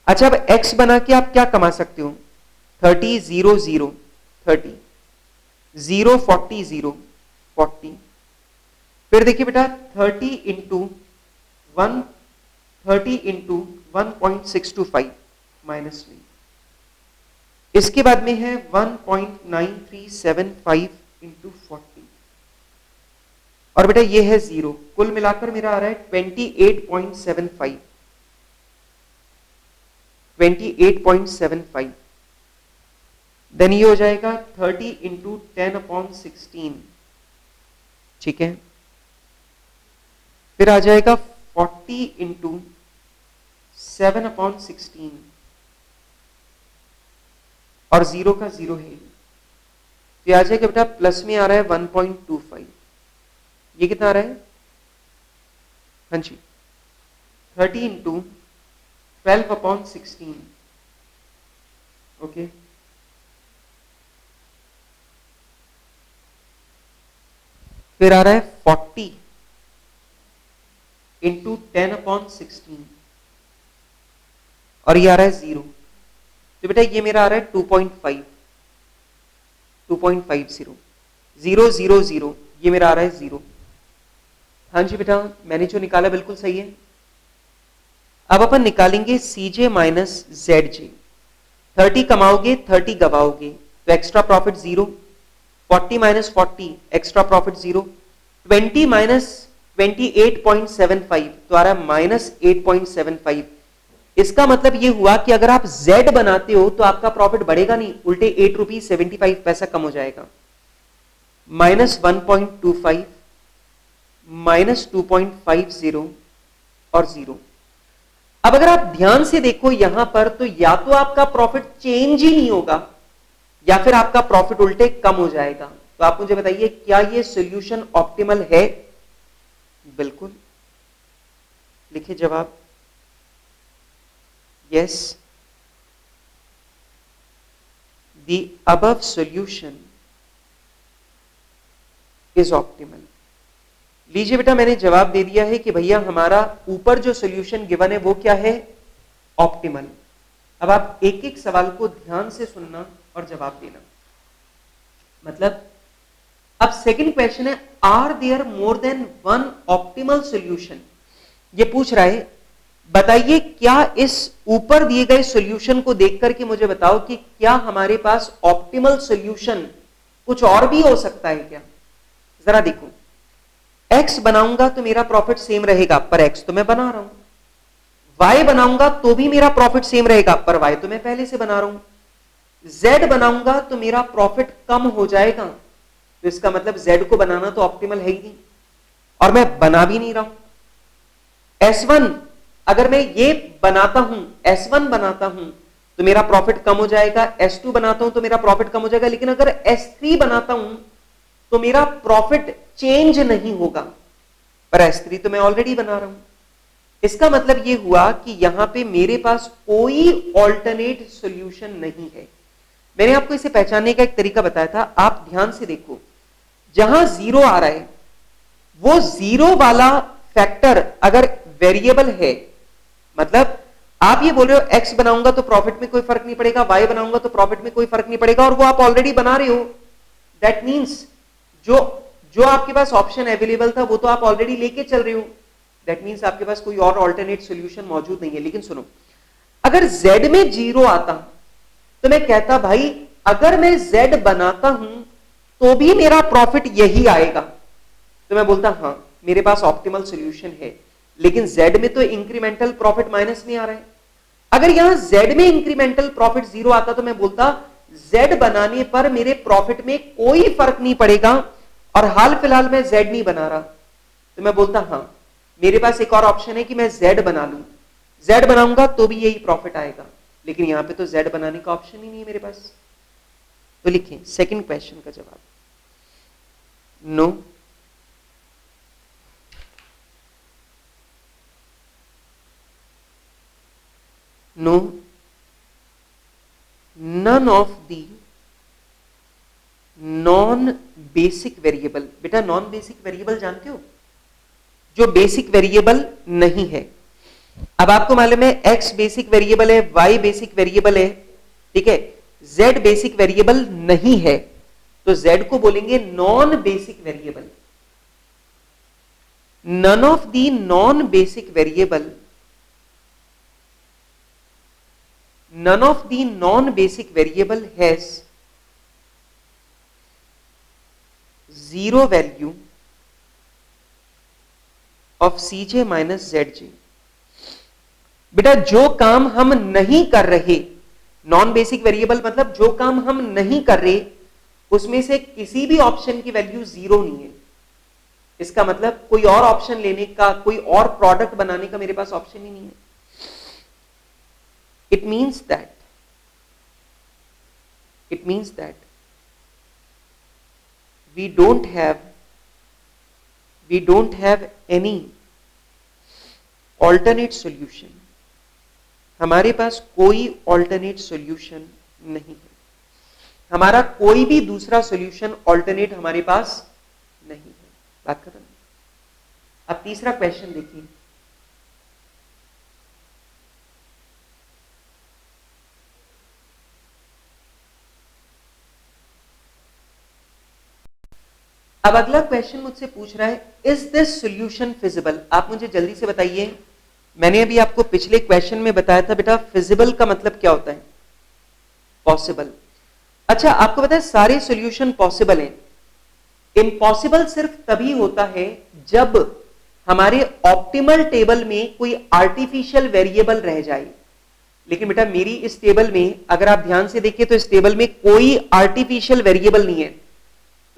अच्छा, अब x बना के आप क्या कमा सकते हो? 30 0 0 30, 0 40 0 40। फिर देखिए बेटा 30 इंटू 1.625 माइनस में, इसके बाद में है 1.9375 इंटू 40 और बेटा ये है 0। कुल मिलाकर मेरा आ रहा है 28.75 28.75। देन ये हो जाएगा 30 इंटू 10/16, ठीक है। फिर आ जाएगा 40 इंटू 7/16 और 0 का 0 है, तो आ जाएगा बेटा प्लस में आ रहा है 1.25। ये कितना आ रहा है? हाँ जी, 30 इंटू 12/16, ओके। फिर आ रहा है 40 इंटू 10/16 और ये आ रहा है 0। तो बेटा ये मेरा आ रहा है 2.50 0 0 0, ये मेरा आ रहा है 0। हाँ जी बेटा, मैंने जो निकाला बिल्कुल सही है। अब अपन निकालेंगे CJ माइनस ZJ। 30 कमाओगे 30 गवाओगे तो extra profit 0, 40 minus 40 extra profit 0, 20 minus 28.75 तो आ रहा है -8.75। इसका मतलब ये हुआ कि अगर आप Z बनाते हो तो आपका प्रॉफिट बढ़ेगा नहीं, उल्टे 8 रुपीज 75 पैसा कम हो जाएगा। -1.25, -2.50 और 0। अब अगर आप ध्यान से देखो यहां पर, तो या तो आपका प्रॉफिट चेंज ही नहीं होगा या फिर आपका प्रॉफिट उल्टे कम हो जाएगा। तो आप मुझे बताइए, क्या ये सॉल्यूशन ऑप्टिमल है? बिल्कुल, लिखिए जवाब। Yes, the above solution is optimal. लीजिए बेटा, मैंने जवाब दे दिया है कि भैया हमारा ऊपर जो सॉल्यूशन गिवन है वो क्या है? ऑप्टिमल। अब आप एक एक सवाल को ध्यान से सुनना और जवाब देना। मतलब अब सेकंड क्वेश्चन है, are there more than one optimal solution? ये पूछ रहा है, बताइए क्या इस ऊपर दिए गए सॉल्यूशन को देख करके मुझे बताओ कि क्या हमारे पास ऑप्टिमल सॉल्यूशन कुछ और भी हो सकता है क्या? जरा देखो, x बनाऊंगा तो मेरा प्रॉफिट सेम रहेगा, पर x तो मैं बना रहा हूं। y बनाऊंगा तो भी मेरा प्रॉफिट सेम रहेगा, पर y तो मैं पहले से बना रहा हूं। z बनाऊंगा तो मेरा प्रॉफिट कम हो जाएगा, तो इसका मतलब z को बनाना तो ऑप्टिमल है ही नहीं, और मैं बना भी नहीं रहा हूं। S1 अगर मैं ये बनाता हूं, S1 बनाता हूं तो मेरा प्रॉफिट कम हो जाएगा, S2 बनाता हूं तो मेरा प्रॉफिट कम हो जाएगा, लेकिन अगर S3 बनाता हूं तो मेरा प्रॉफिट चेंज नहीं होगा, पर S3 तो मैं ऑलरेडी बना रहा हूं। इसका मतलब यह हुआ कि यहां पे मेरे पास कोई ऑल्टरनेट सॉल्यूशन नहीं है। मैंने आपको इसे पहचानने का एक तरीका बताया था, आप ध्यान से देखो, जहां जीरो आ रहा है वो जीरो वाला फैक्टर अगर वेरिएबल है, मतलब आप ये बोल रहे हो x बनाऊंगा तो प्रॉफिट में कोई फर्क नहीं पड़ेगा, y बनाऊंगा तो प्रॉफिट में कोई फर्क नहीं पड़ेगा, और वो आप ऑलरेडी बना रहे हो, दैट मीन्स जो आपके पास ऑप्शन अवेलेबल था वो तो आप ऑलरेडी लेके चल रहे हो, दैट मीन्स आपके पास कोई और ऑल्टरनेट सॉल्यूशन मौजूद नहीं है। लेकिन सुनो, अगर z में जीरो आता तो मैं कहता भाई अगर मैं z बनाता हूं तो भी मेरा प्रॉफिट यही आएगा, तो मैं बोलता हां मेरे पास ऑप्टिमल सॉल्यूशन है। लेकिन z में तो इंक्रीमेंटल प्रॉफिट माइनस में आ रहा है। अगर यहां z में इंक्रीमेंटल प्रॉफिट जीरो आता तो मैं बोलता z बनाने पर मेरे प्रॉफिट में कोई फर्क नहीं पड़ेगा, और हाल फिलहाल मैं z नहीं बना रहा, तो मैं बोलता हां मेरे पास एक और ऑप्शन है कि मैं z बना लूं, z बनाऊंगा तो भी यही प्रॉफिट आएगा। लेकिन यहां पे तो z बनाने का ऑप्शन ही नहीं है मेरे पास। तो लिखें सेकंड क्वेश्चन का जवाब, no, no, none of the non basic variable. बेटा नॉन बेसिक वेरिएबल जानते हो, जो बेसिक वेरिएबल नहीं है। अब आपको मालूम है x बेसिक वेरिएबल है, y बेसिक वेरिएबल है, ठीक है, z बेसिक वेरिएबल नहीं है, तो z को बोलेंगे non basic variable. None of the non basic variable, none of the non-basic variable has zero value of Cj minus Zj। बेटा जो काम हम नहीं कर रहे, नॉन बेसिक वेरिएबल मतलब जो काम हम नहीं कर रहे, उसमें से किसी भी ऑप्शन की वैल्यू जीरो नहीं है। इसका मतलब कोई और ऑप्शन लेने का, कोई और प्रोडक्ट बनाने का मेरे पास ऑप्शन ही नहीं है। It means that we don't have any alternate solution। हमारे पास कोई alternate solution नहीं है, हमारा कोई भी दूसरा solution alternate हमारे पास नहीं है। बात खत्म। अब तीसरा क्वेश्चन देखिए, अब अगला क्वेश्चन मुझसे पूछ रहा है, इज दिस सॉल्यूशन फिजिबल? आप मुझे जल्दी से बताइए। मैंने अभी आपको पिछले क्वेश्चन में बताया था बेटा फिजिबल का मतलब क्या होता है? पॉसिबल। अच्छा आपको पता है सारे सॉल्यूशन पॉसिबल हैं। इम्पॉसिबल सिर्फ तभी होता है जब हमारे ऑप्टिमल टेबल में कोई आर्टिफिशियल वेरिएबल रह जाए, लेकिन बेटा मेरी इस टेबल में अगर आप ध्यान से देखिए तो इस टेबल में कोई आर्टिफिशियल वेरिएबल नहीं है,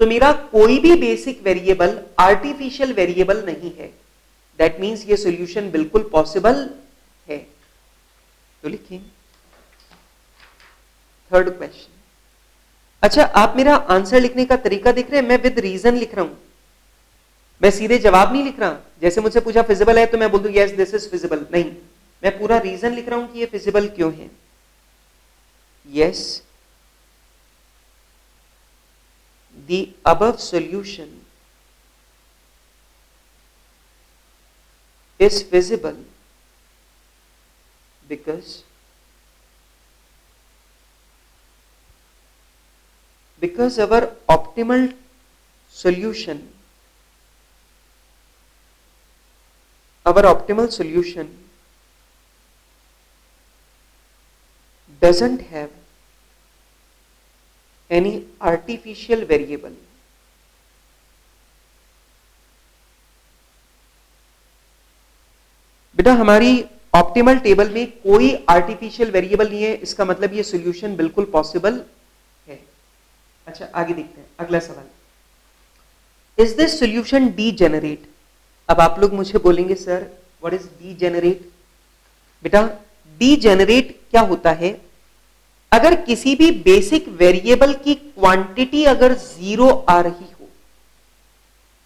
तो मेरा कोई भी बेसिक वेरिएबल आर्टिफिशियल वेरिएबल नहीं है। दैट मीन्स ये सॉल्यूशन बिल्कुल पॉसिबल है। तो लिखिए थर्ड क्वेश्चन। अच्छा, आप मेरा आंसर लिखने का तरीका देख रहे हैं, मैं विद रीजन लिख रहा हूं, मैं सीधे जवाब नहीं लिख रहा। जैसे मुझसे पूछा फिजिबल है तो मैं बोल दूं यस दिस इज फिजिबल, नहीं, मैं पूरा रीजन लिख रहा हूं कि ये फिजिबल क्यों है। Yes the above solution is feasible because our optimal solution doesn't have any artificial variable. बेटा हमारी ऑप्टिमल टेबल में कोई आर्टिफिशियल वेरिएबल नहीं है, इसका मतलब ये सॉल्यूशन बिल्कुल पॉसिबल है। अच्छा आगे देखते हैं अगला सवाल। Is this solution degenerate? अब आप लोग मुझे बोलेंगे सर व्हाट इज डीजेनरेट? बेटा डीजेनरेट क्या होता है, अगर किसी भी बेसिक वेरिएबल की क्वांटिटी अगर जीरो आ रही हो,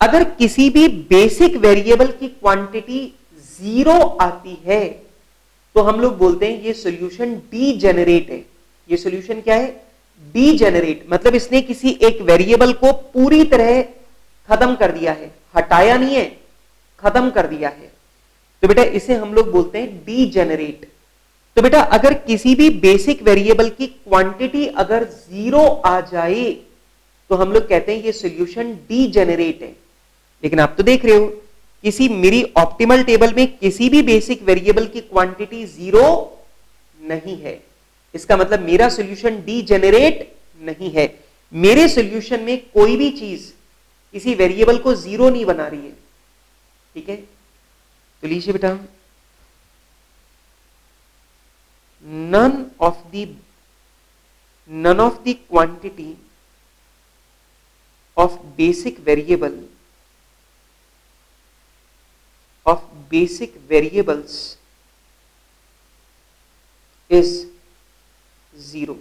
अगर किसी भी बेसिक वेरिएबल की क्वांटिटी जीरो आती है तो हम लोग बोलते हैं ये सॉल्यूशन डीजेनरेट है। ये सॉल्यूशन क्या है? डीजेनरेट, मतलब इसने किसी एक वेरिएबल को पूरी तरह खत्म कर दिया है, हटाया नहीं है, खत्म कर दिया है, तो बेटा इसे हम लोग बोलते हैं डीजेनरेट। तो बेटा अगर किसी भी बेसिक वेरिएबल की क्वांटिटी अगर जीरो आ जाए तो हम लोग कहते हैं ये सॉल्यूशन डीजेनरेट है। लेकिन आप तो देख रहे हो किसी मेरी ऑप्टिमल टेबल में किसी भी बेसिक वेरिएबल की क्वांटिटी जीरो नहीं है, इसका मतलब मेरा सॉल्यूशन डीजेनरेट नहीं है। मेरे सॉल्यूशन में कोई भी चीज किसी वेरिएबल को जीरो नहीं बना रही है। ठीक है, तो लीजिए बेटा none of the quantity of basic variables is zero.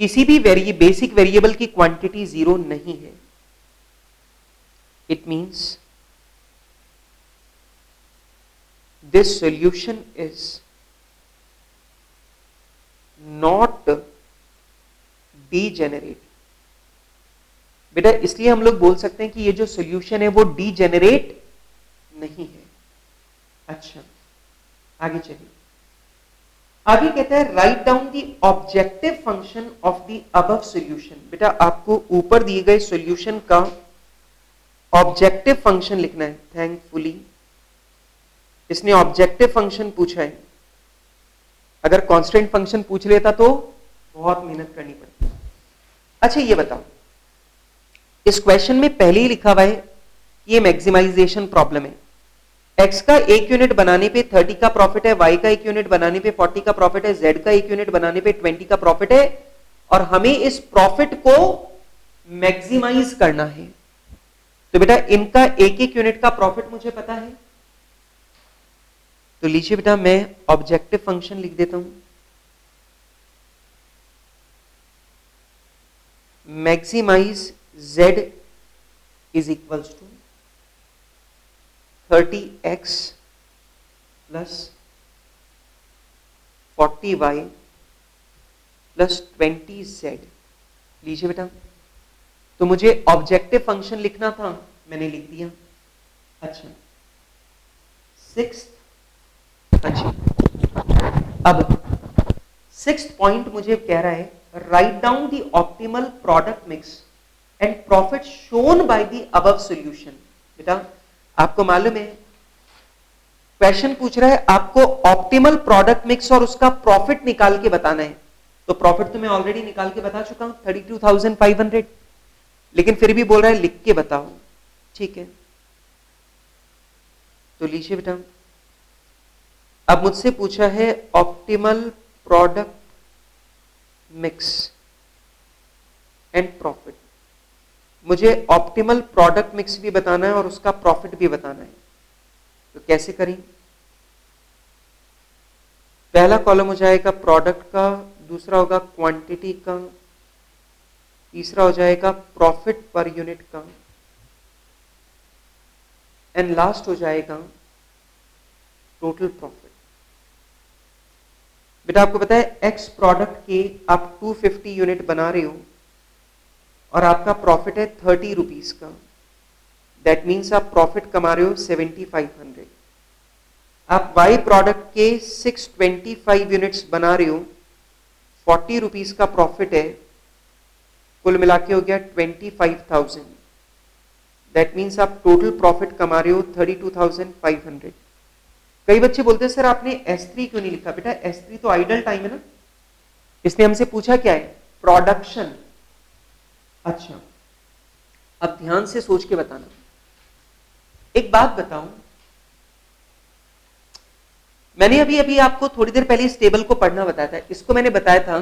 किसी भी बेसिक वेरिएबल की क्वांटिटी जीरो नहीं है। It means this solution is not degenerate. बेटा इसलिए हम लोग बोल सकते हैं कि ये जो सॉल्यूशन है वो डीजेनरेट नहीं है। अच्छा आगे चलिए, आगे कहता है write down the objective function of the above solution. बेटा आपको ऊपर दिए गए सॉल्यूशन का ऑब्जेक्टिव फंक्शन लिखना है। थैंकफुली इसने ऑब्जेक्टिव फंक्शन पूछा है, अगर कांस्टेंट फंक्शन पूछ लेता तो बहुत मेहनत करनी पड़ती। अच्छा ये बताओ, इस क्वेश्चन में पहले ही लिखा हुआ है कि ये मैक्सिमाइजेशन प्रॉब्लम है। x का एक यूनिट बनाने पे 30 का प्रॉफिट है, y का एक यूनिट बनाने पे 40 का प्रॉफिट है, z का एक यूनिट बनाने पे 20 का प्रॉफिट है, और हमें इस प्रॉफिट को मैक्सिमाइज करना है। तो बेटा इनका एक एक यूनिट का प्रॉफिट मुझे पता है, तो लीजिए बेटा मैं ऑब्जेक्टिव फंक्शन लिख देता हूं। Maximize z is equals to 30x plus 40y plus 20z। लीजिए बेटा, तो मुझे ऑब्जेक्टिव फंक्शन लिखना था, मैंने लिख दिया। अच्छा अच्छा अब 6th पॉइंट मुझे कह रहा है write down the optimal product mix and profit shown by the above solution. बेटा आपको मालूम है क्वेश्चन पूछ रहा है आपको ऑप्टिमल प्रोडक्ट मिक्स और उसका प्रॉफिट निकाल के बताना है। तो प्रॉफिट तो मैं ऑलरेडी निकाल के बता चुका हूं 32,500, लेकिन फिर भी बोल रहा है लिख के बताओ। ठीक है, तो लीजिए बेटा, अब मुझसे पूछा है optimal product mix and profit. मुझे ऑप्टिमल प्रोडक्ट मिक्स भी बताना है और उसका प्रॉफिट भी बताना है। तो कैसे करें? पहला कॉलम हो जाएगा प्रोडक्ट का, दूसरा होगा क्वांटिटी का, तीसरा हो जाएगा प्रॉफिट पर यूनिट का, एंड लास्ट हो जाएगा टोटल प्रॉफिट। बेटा आपको पता है एक्स प्रोडक्ट के आप 250 यूनिट बना रहे हो और आपका प्रॉफिट है 30 रुपीज का, दैट मीन्स आप प्रॉफिट कमा रहे हो 7500। आप वाई प्रोडक्ट के 625 यूनिट्स बना रहे हो, 40 रुपीज का प्रॉफिट है, कुल मिला के हो गया 25,000, दैट मीन्स आप टोटल प्रॉफिट कमा रहे हो 32,500। कई बच्चे बोलते हैं सर आपने S3 क्यों नहीं लिखा? बेटा S3 तो आइडल टाइम है ना, इसने हमसे पूछा क्या है? प्रोडक्शन। अच्छा, अब ध्यान से सोच के बताना। एक बात बताऊं, मैंने अभी अभी आपको थोड़ी देर पहले इस टेबल को पढ़ना बताया था। इसको मैंने बताया था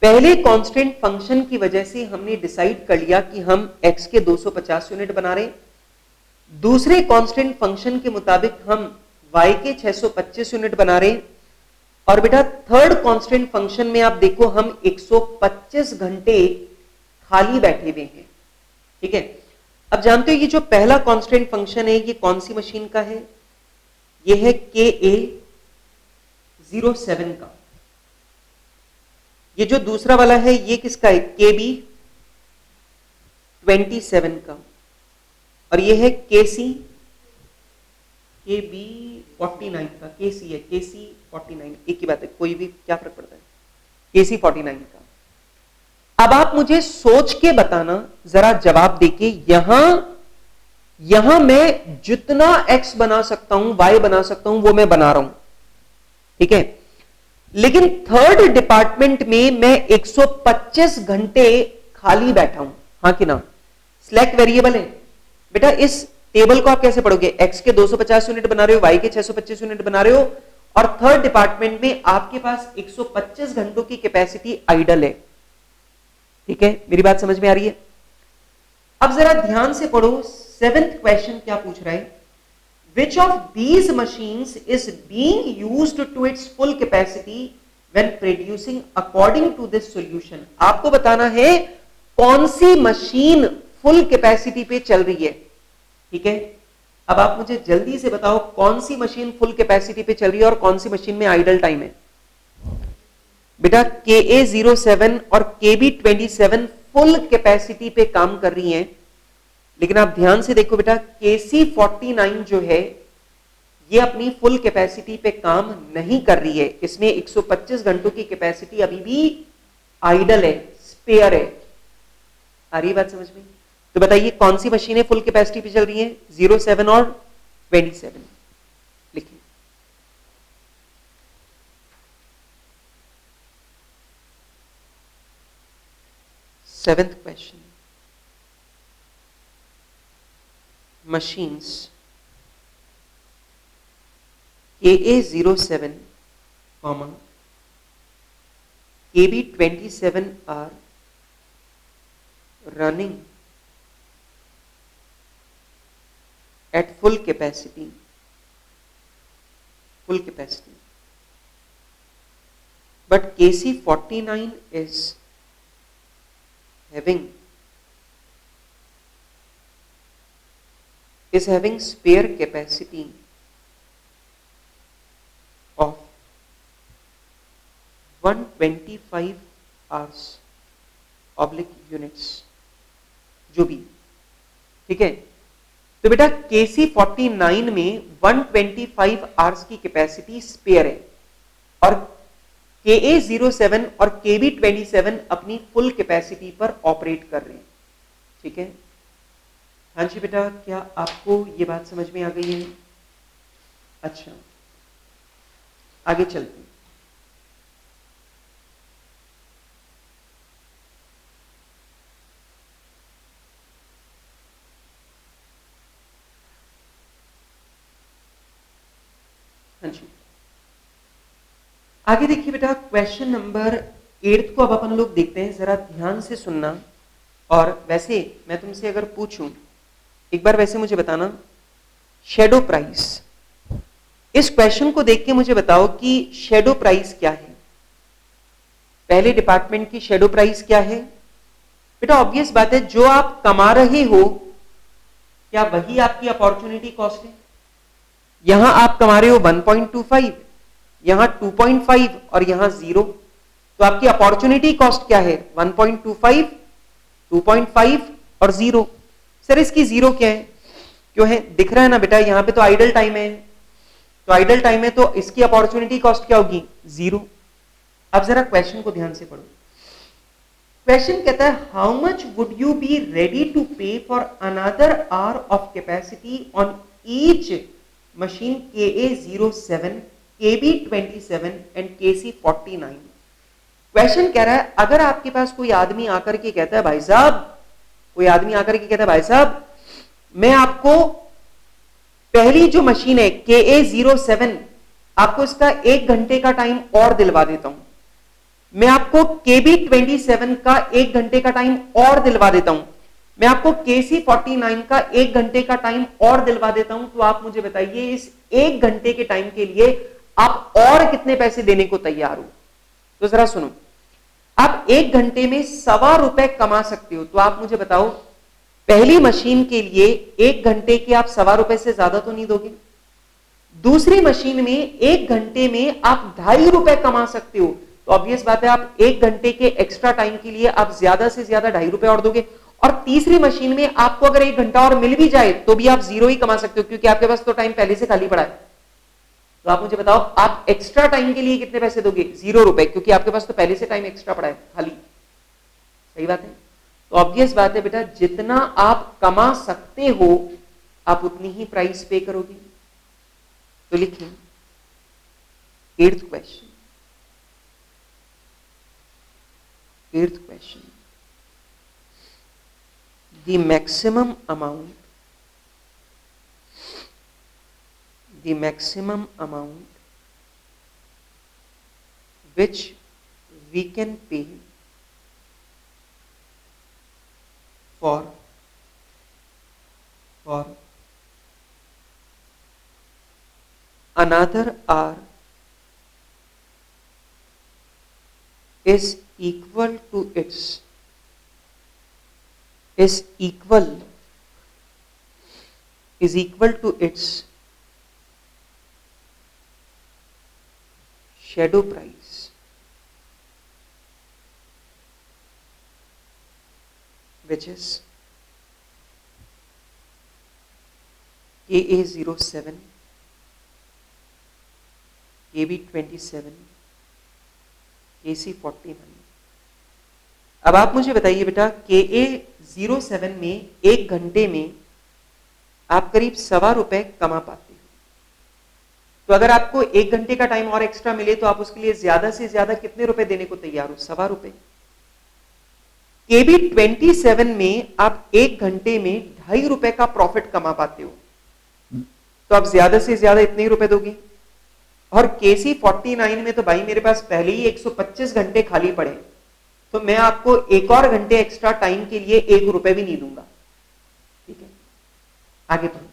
पहले कांस्टेंट फंक्शन की वजह से हमने डिसाइड कर लिया कि हम x के 250 यूनिट बना रहे हैं, दूसरे कांस्टेंट फंक्शन के मुताबिक हम y के 625 यूनिट बना रहे हैं, और बेटा थर्ड कांस्टेंट फंक्शन में आप देखो हम 125 घंटे खाली बैठे हुए हैं। ठीक है, अब जानते हो ये जो पहला कांस्टेंट फंक्शन है ये कौन सी मशीन का है? ये है KA07 का। ये जो दूसरा वाला है ये किसका है? KB27 का। और ये है KB49 का। KC है, KC49, एक ही बात है, कोई भी क्या फर्क पड़ता है, KC49 का। अब आप मुझे सोच के बताना, जरा जवाब देके, यहां मैं जितना x बना सकता हूं, y बना सकता हूं, वो मैं बना रहा हूं। ठीक है, लेकिन थर्ड डिपार्टमेंट में मैं 125 घंटे खाली बैठा हूं, हां कि ना? स्लैक वेरिएबल है बेटा। इस टेबल को आप कैसे पढ़ोगे? x के 250 यूनिट बना रहे हो, y के 625 यूनिट बना रहे हो, और थर्ड डिपार्टमेंट में आपके पास 125 घंटों की कैपेसिटी आइडल है। ठीक है, मेरी बात समझ में आ रही है? अब जरा ध्यान से पढ़ो, 7th क्वेश्चन क्या पूछ रहा है? Which of these machines is being used to its full capacity when producing according to this solution? आपको बताना है कौन सी मशीन फुल कैपेसिटी पे चल रही है। ठीक है, अब आप मुझे जल्दी से बताओ कौन सी मशीन फुल कैपेसिटी पे चल रही है और कौन सी मशीन में आइडल टाइम है। बेटा KA07 और KB27 फुल कैपेसिटी पे काम कर रही हैं, लेकिन आप ध्यान से देखो बेटा, KC49 जो है ये अपनी फुल कैपेसिटी पे काम नहीं कर रही है, इसमें 125 घंटों की कैपेसिटी अभी भी आइडल है, स्पेयर है। आ रही बात समझ में? तो बताइए कौन सी मशीनें फुल कैपेसिटी पे चल रही हैं? 07 और 27 लिखिए। Seventh question, machines KA07, KB27 are running at full capacity, but KC49 is having spare capacity of 125 hours oblique units, जो भी। ठीक है, तो बेटा KC49 में 125 आवर्स की कैपेसिटी स्पेयर है, और KA07 और KB27 अपनी फुल कैपेसिटी पर ऑपरेट कर रहे हैं। ठीक है, हाँ जी बेटा, क्या आपको ये बात समझ में आ गई है? अच्छा, आगे चलते हैं। आगे देखिए बेटा, क्वेश्चन नंबर 8 को अब अपन लोग देखते हैं, जरा ध्यान से सुनना। और वैसे मैं तुमसे अगर पूछूं एक बार, वैसे मुझे बताना शेडो प्राइस, इस क्वेश्चन को देख के मुझे बताओ कि शेडो प्राइस क्या है। पहले डिपार्टमेंट की शेडो प्राइस क्या है बेटा? ऑब्वियस बात है, जो आप कमा रहे हो क्या वही आपकी अपॉर्चुनिटी कॉस्ट है? यहां आप कमा रहे हो 1.25, यहां 2.5 और यहां 0, तो आपकी अपॉर्चुनिटी कॉस्ट क्या है? 1.25, 2.5 और 0। सर इसकी 0 क्या है, क्यों है? दिख रहा है ना बेटा, यहां पे तो आइडल टाइम है, तो आइडल टाइम है तो इसकी अपॉर्चुनिटी कॉस्ट क्या होगी? 0। अब जरा क्वेश्चन को ध्यान से पढ़ो। क्वेश्चन कहता है how much would you be ready to pay for another hour of capacity on each machine KA07, KB27 and KC49। Question कह रहा है अगर आपके पास कोई आदमी आकर के कहता है भाई साहब, कोई आदमी आकर के कहता है भाई साहब मैं आपको पहली जो मशीन है KA07, आपको इसका 1 घंटे का टाइम और दिलवा देता हूं, मैं आपको KB27 का 1 घंटे का टाइम और दिलवा देता हूं, मैं आपको KC49 का 1 घंटे का टाइम और दिलवा देता हूं, तो आप मुझे बताइए इस 1 घंटे के टाइम के लिए आप और कितने पैसे देने को तैयार हो? तो जरा सुनो, आप 1 घंटे में ₹1.25 कमा सकते हो, तो आप मुझे बताओ पहली मशीन के लिए 1 घंटे के आप ₹1.25 से ज्यादा तो नहीं दोगे। दूसरी मशीन में 1 घंटे में आप ₹2.50 कमा सकते हो, तो ऑब्वियस बात है आप 1 घंटे के एक्स्ट्रा टाइम के लिए आप ज्यादा से ज्यादा ₹2.50 और दोगे। और तीसरी मशीन में आपको अगर 1 घंटा और मिल भी जाए तो भी आप 0 ही कमा सकते हो, क्योंकि आपके पास तो टाइम पहले से खाली पड़ा है। तो आप मुझे बताओ आप एक्स्ट्रा टाइम के लिए कितने पैसे दोगे? ₹0, क्योंकि आपके पास तो पहले से टाइम एक्स्ट्रा पड़ा है खाली। सही बात है। तो ऑब्वियस बात है बेटा, जितना आप कमा सकते हो आप उतनी ही प्राइस पे करोगे। तो लिखिए 8th question, 8th question, the maximum amount which we can pay for another hour is equal to its shadow price, which is KA07, KB27, KC49। अब आप मुझे बताइए बेटा, KA07 में 1 घंटे में आप करीब ₹1.25 कमा पाते हो, तो अगर आपको 1 घंटे का टाइम और एक्स्ट्रा मिले तो आप उसके लिए ज्यादा से ज्यादा कितने रुपए देने को तैयार हो? ₹1.25। KB27 में आप 1 घंटे में ₹2.50 का प्रॉफिट कमा पाते हो, तो आप ज्यादा से ज्यादा इतने ही रुपए दोगे। और KC49 में तो भाई मेरे पास पहले ही 125 घंटे खाली पड़े, तो मैं आपको 1 और घंटे एक्स्ट्रा टाइम के लिए ₹1 भी नहीं दूंगा। ठीक है, आगे बढ़ो।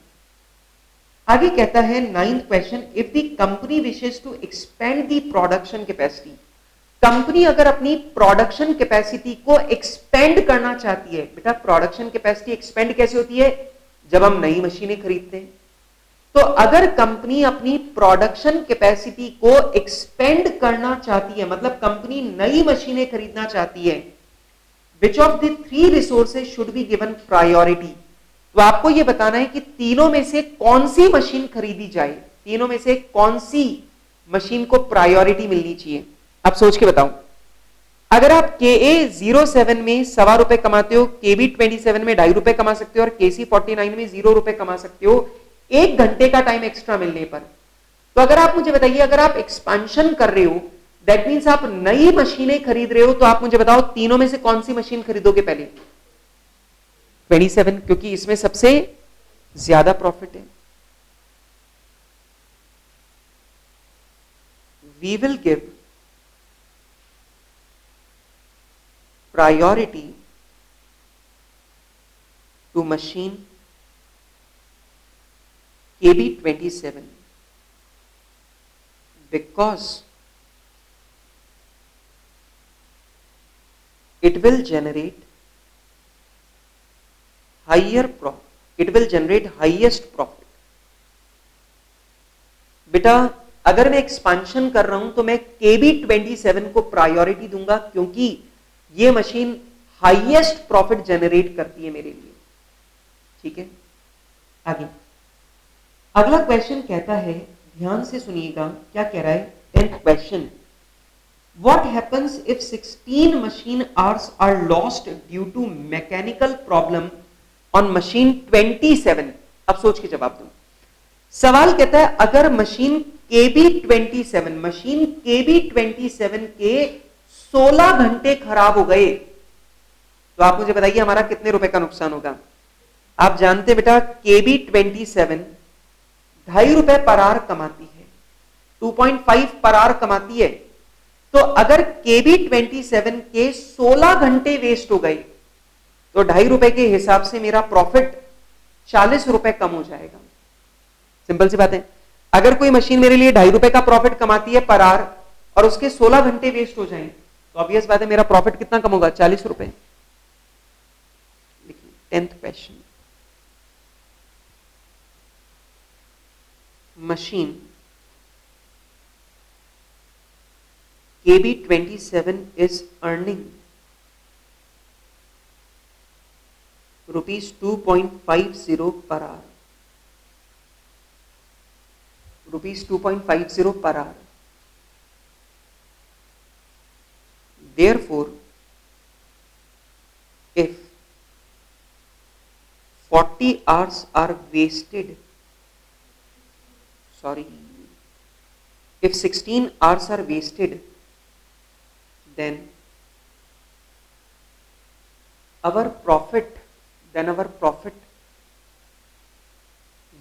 आगे कहता है 9th question, if the company wishes to expand the production capacity, company अगर अपनी प्रोडक्शन कैपेसिटी को एक्सपेंड करना चाहती है। बेटा प्रोडक्शन कैपेसिटी एक्सपेंड कैसे होती है? जब हम नई मशीनें खरीदते हैं। तो अगर कंपनी अपनी प्रोडक्शन कैपेसिटी को एक्सपेंड करना चाहती है, मतलब कंपनी नई मशीनें खरीदना चाहती है, which of the 3 resources should be given priority, तो आपको यह बताना है कि तीनों में से कौन सी मशीन खरीदी जाए, तीनों में से कौन सी मशीन को प्रायोरिटी मिलनी चाहिए। आप सोच के बताओ, अगर आप KA07 में ₹1.25 कमाते हो, KB27 में ₹2.50 कमा सकते हो और KC49 में ₹0 कमा सकते हो 1 घंटे का टाइम एक्स्ट्रा मिलने पर। तो अगर आप मुझे बताइए, अगर आप एक्सपेंशन कर रहे हो, दैट मींस आप नई मशीनें खरीद रहे हो, तो आप मुझे बताओ तीनों में से कौन सी मशीन खरीदोगे पहले? 27, क्योंकि इसमें सबसे ज्यादा प्रॉफिट है। We will give priority to machine KB27 because it will generate highest profit. बेटा अगर मैं एक्सपांशन कर रहा हूं तो मैं KB27 को प्रायोरिटी दूंगा क्योंकि ये मशीन हाईएस्ट प्रॉफिट जनरेट करती है मेरे लिए. ठीक है, आगे अगला क्वेश्चन कहता है, ध्यान से सुनिएगा क्या कह रहा है. 10th question, what happens if 16 machine hours are lost due to mechanical problem on machine 27? अब सोच के जवाब दो. सवाल कहता है अगर मशीन KB27 के 16 घंटे खराब हो गए तो आप मुझे बताइए हमारा कितने रुपए का नुकसान होगा. आप जानते बेटा KB27 ₹2.5 पर आवर कमाती है, 2.5 पर आवर कमाती है. तो अगर KB27 के 16 घंटे वेस्ट हो गए तो ₹2.5 के हिसाब से मेरा प्रॉफिट ₹40 कम हो जाएगा. सिंपल सी बात है. अगर कोई मशीन मेरे लिए ₹2.5 का प्रॉफिट कमाती है पर आवर और उसके 16 घंटे वेस्ट हो जाएं तो ऑब्वियस बात है मेरा प्रॉफिट कितना कम होगा, ₹40. लिखिए 10th question, machine KB27 is earning ₹2.50 per hour. ₹2.50 per hour. Therefore, if 40 hours are wasted, if 16 hours are wasted, then our profit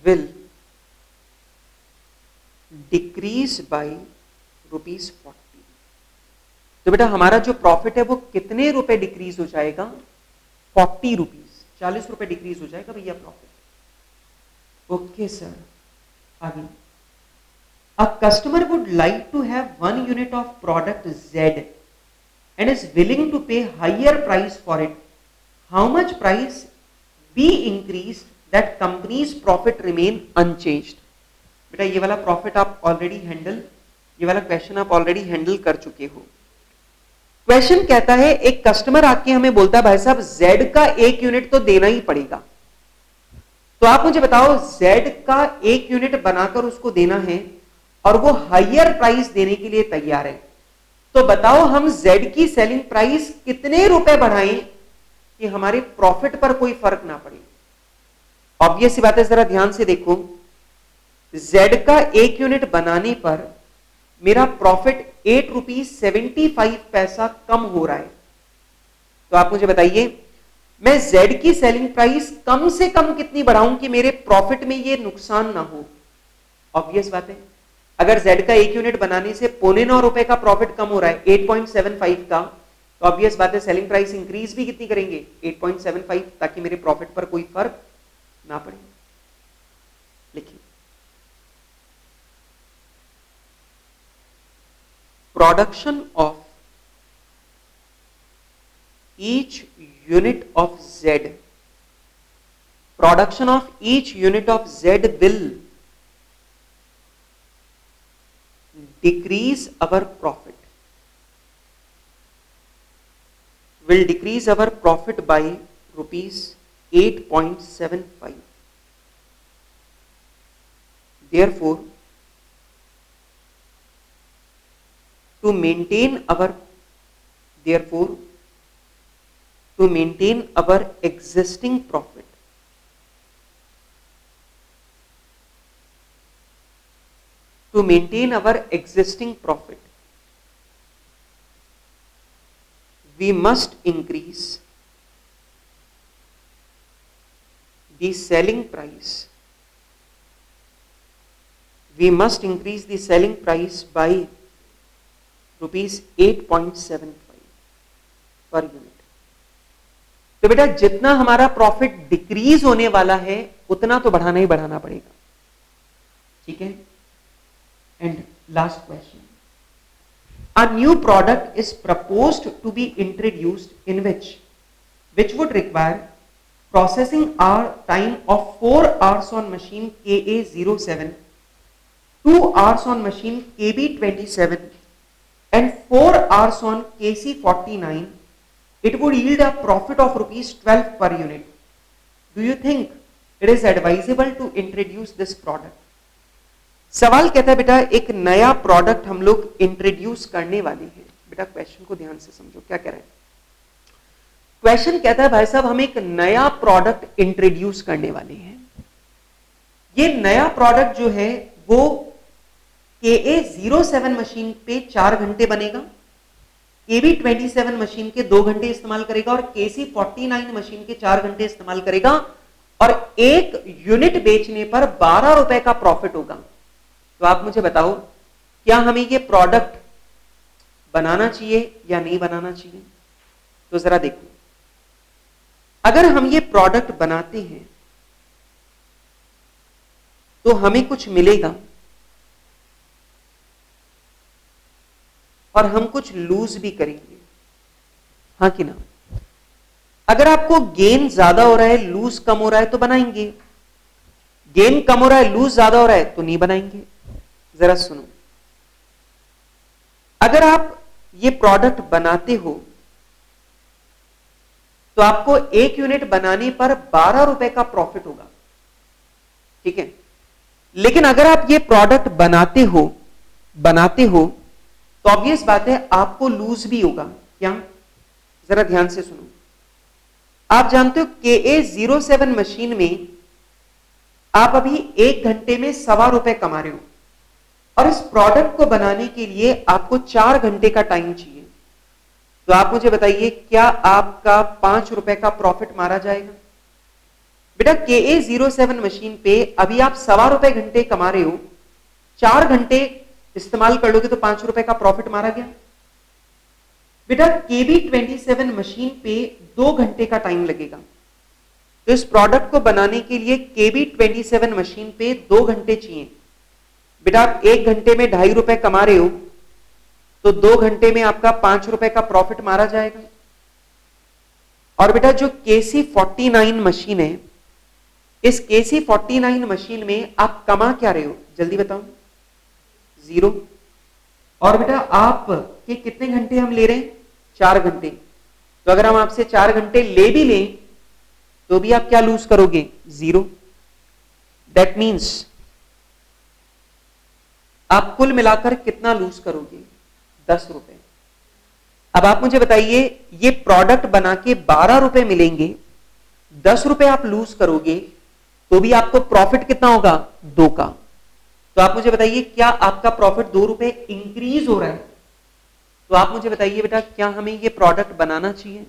will decrease by ₹40. तो बेटा हमारा जो प्रॉफिट है वो कितने रुपए डिक्रीज हो जाएगा, ₹40, ₹40 डिक्रीज हो जाएगा भैया प्रॉफिट. ओके सर, आगे. A customer would like to have 1 unit of product Z and is willing to pay higher price for it. How much price be increased that company's profit remain unchanged? बेटा ये वाला profit आप already ये वाला question आप already handle कर चुके हो. क्वेश्चन कहता है एक कस्टमर आके हमें बोलता है भाई साहब Z का 1 यूनिट तो देना ही पड़ेगा. तो आप मुझे बताओ Z का 1 यूनिट बनाकर उसको देना है और वो हायर प्राइस देने के लिए तैयार है. तो बताओ हम Z की सेलिंग प्राइस कितने रुपए बढ़ाएं कि हमारे प्रॉफिट पर कोई फर्क ना पड़े. ऑब्वियस सी बात है, जरा ध्यान से देखो. Z का 1 यूनिट बनाने पर मेरा प्रॉफिट ₹8.75 कम हो रहा है. तो आप मुझे बताइए मैं Z की सेलिंग प्राइस कम से कम कितनी बढ़ाऊं कि मेरे प्रॉफिट में ये नुकसान ना हो. ऑब्वियस बात है, अगर Z का 1 यूनिट बनाने से ₹8.25 का प्रॉफिट कम हो रहा है 8.75 का, तो ऑब्वियस बात है सेलिंग प्राइस इंक्रीज भी कितनी करेंगे 8.75 ताकि मेरे प्रॉफिट पर कोई फर्क ना पड़े. लिखिए production of each unit of Z, production of each unit of Z will decrease our profit, by ₹8.75. Therefore, to maintain our existing profit, we must increase the selling price. by ₹8.75 per unit. तो बेटा जितना हमारा profit decrease होने वाला है उतना तो बढ़ाना ही बढ़ाना पड़ेगा, ठीक है। And last question, a new product is proposed to be introduced in which would require processing hour time of 4 hours on machine KA07, 2 hours on machine KB27 and 4 hours on KC49. It would yield a profit of rupees 12 per unit. Do you think it is advisable to introduce this product? सवाल कहता है बेटा एक नया product हम लोग introduce करने वाले हैं। बेटा क्वेश्चन को ध्यान से समझो क्या कह रहे हैं। क्वेश्चन कहता है भाई साहब हम एक नया प्रोडक्ट इंट्रोड्यूस करने वाले हैं। ये नया प्रोडक्ट जो है वो KA07 मशीन पे 4 घंटे बनेगा, KB27 मशीन के 2 घंटे इस्तेमाल करेगा और KC49 मशीन के 4 घंटे इस्तेमाल करेगा और एक यूनिट बेचने पर 12 रुपए का प्रॉफिट होगा। तो आप मुझे बताओ क्या हमें ये प्रोडक्ट बनाना चाहिए या नहीं बनाना चाहिए? तो जरा देखो, अगर हम ये प्रोडक्ट बनाते हैं तो हमें कुछ मिलेगा और हम कुछ लूज भी करेंगे, हाँ कि ना? अगर आपको गेन ज्यादा हो रहा है लूज कम हो रहा है तो बनाएंगे, गेन कम हो रहा है लूज ज्यादा हो रहा है तो नहीं बनाएंगे। जरा सुनो, अगर आप ये प्रोडक्ट बनाते हो तो आपको एक यूनिट बनाने पर 12 रुपए का प्रॉफिट होगा, ठीक है। लेकिन अगर आप ये प्रोडक्ट बनाते हो तो ऑब्वियस बात है आपको लूज भी होगा। क्या? जरा ध्यान से सुनो, आप जानते हो KA07 मशीन में आप अभी 1 घंटे में 1.25 रुपए कमा रहे हो और इस प्रोडक्ट को बनाने के लिए आपको 4 घंटे का टाइम चाहिए। तो आप मुझे बताइए क्या आपका 5 रुपए का प्रॉफिट मारा जाएगा? बेटा KA07 मशीन पे अभी आप 1.25 रुपए घंटे कमा रहे हो, 4 घंटे इस्तेमाल कर लोगे तो 5 रुपए का प्रॉफिट मारा गया। बेटा KB27 मशीन पे 2 घंटे का टाइम लगेगा, तो इस प्रोडक्ट को बनाने के लिए KB27 मशीन पे 2 घंटे चाहिए। बेटा आप 1 घंटे में 2.5 रुपए कमा रहे हो तो 2 घंटे में आपका 5 रुपए का प्रॉफिट मारा जाएगा। और बेटा जो KC49 मशीन है, इस KC49 मशीन में आप कमा क्या रहे हो जल्दी बताओ? 0। और बेटा आप के कितने घंटे हम ले रहे हैं? 4 घंटे। तो अगर हम आपसे 4 घंटे ले भी लें तो भी आप क्या लूज करोगे? 0। दैट मीन्स आप कुल मिलाकर कितना लूज करोगे? 10 रुपए। अब आप मुझे बताइए ये प्रोडक्ट बना के 12 रुपए मिलेंगे, 10 रुपए आप लूज करोगे तो भी आपको प्रॉफिट कितना होगा? 2 का। तो आप मुझे बताइए क्या आपका प्रॉफिट 2 रुपए इंक्रीज हो रहा है? तो आप मुझे बताइए बेटा क्या हमें ये प्रोडक्ट बनाना चाहिए?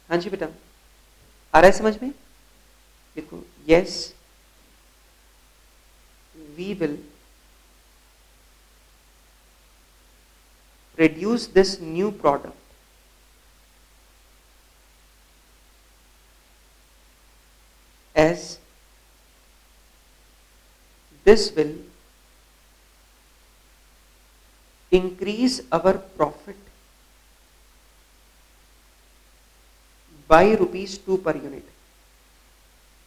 हाँ जी बेटा, आ रहा है समझ में? देखो, yes we will produce this new product as this will increase our profit by ₹2 per unit।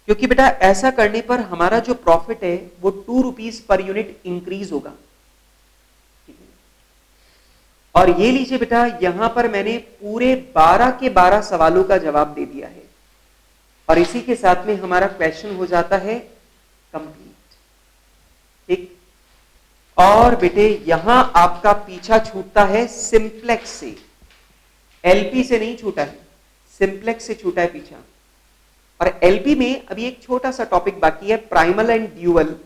क्योंकि बेटा ऐसा करने पर हमारा जो प्रॉफिट है वो 2 रुपीज पर यूनिट इंक्रीज होगा। और ये लीजिए बेटा यहां पर मैंने पूरे 12 के 12 सवालों का जवाब दे दिया है और इसी के साथ में हमारा क्वेश्चन हो जाता है कंप्लीट, ठीक। और बेटे यहां आपका पीछा छूटता है सिंप्लेक्स से, एलपी से नहीं छूटा है, सिंप्लेक्स से छूटा है पीछा। और एलपी में अभी एक छोटा सा टॉपिक बाकी है, प्राइमल एंड ड्यूअल,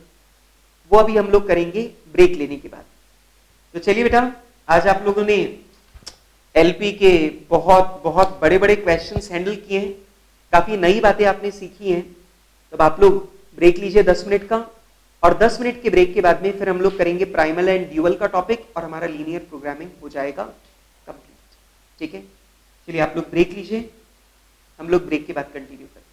वो अभी हम लोग करेंगे ब्रेक लेने के बाद। तो चलिए बेटा, आज आप लोगों ने एलपी के बहुत बहुत बड़े बड़े क्वेश्चंस हैंडल किए हैं, काफी नई बातें आपने सीखी हैं। तो आप लोग ब्रेक लीजिए 10 मिनट का, और 10 मिनट के ब्रेक के बाद में फिर हम लोग करेंगे प्राइमल एंड ड्यूअल का टॉपिक और हमारा लीनियर प्रोग्रामिंग हो जाएगा कंप्लीट, ठीक है। चलिए आप लोग ब्रेक लीजिए हम लोग ब्रेक के बाद कंटिन्यू करते हैं।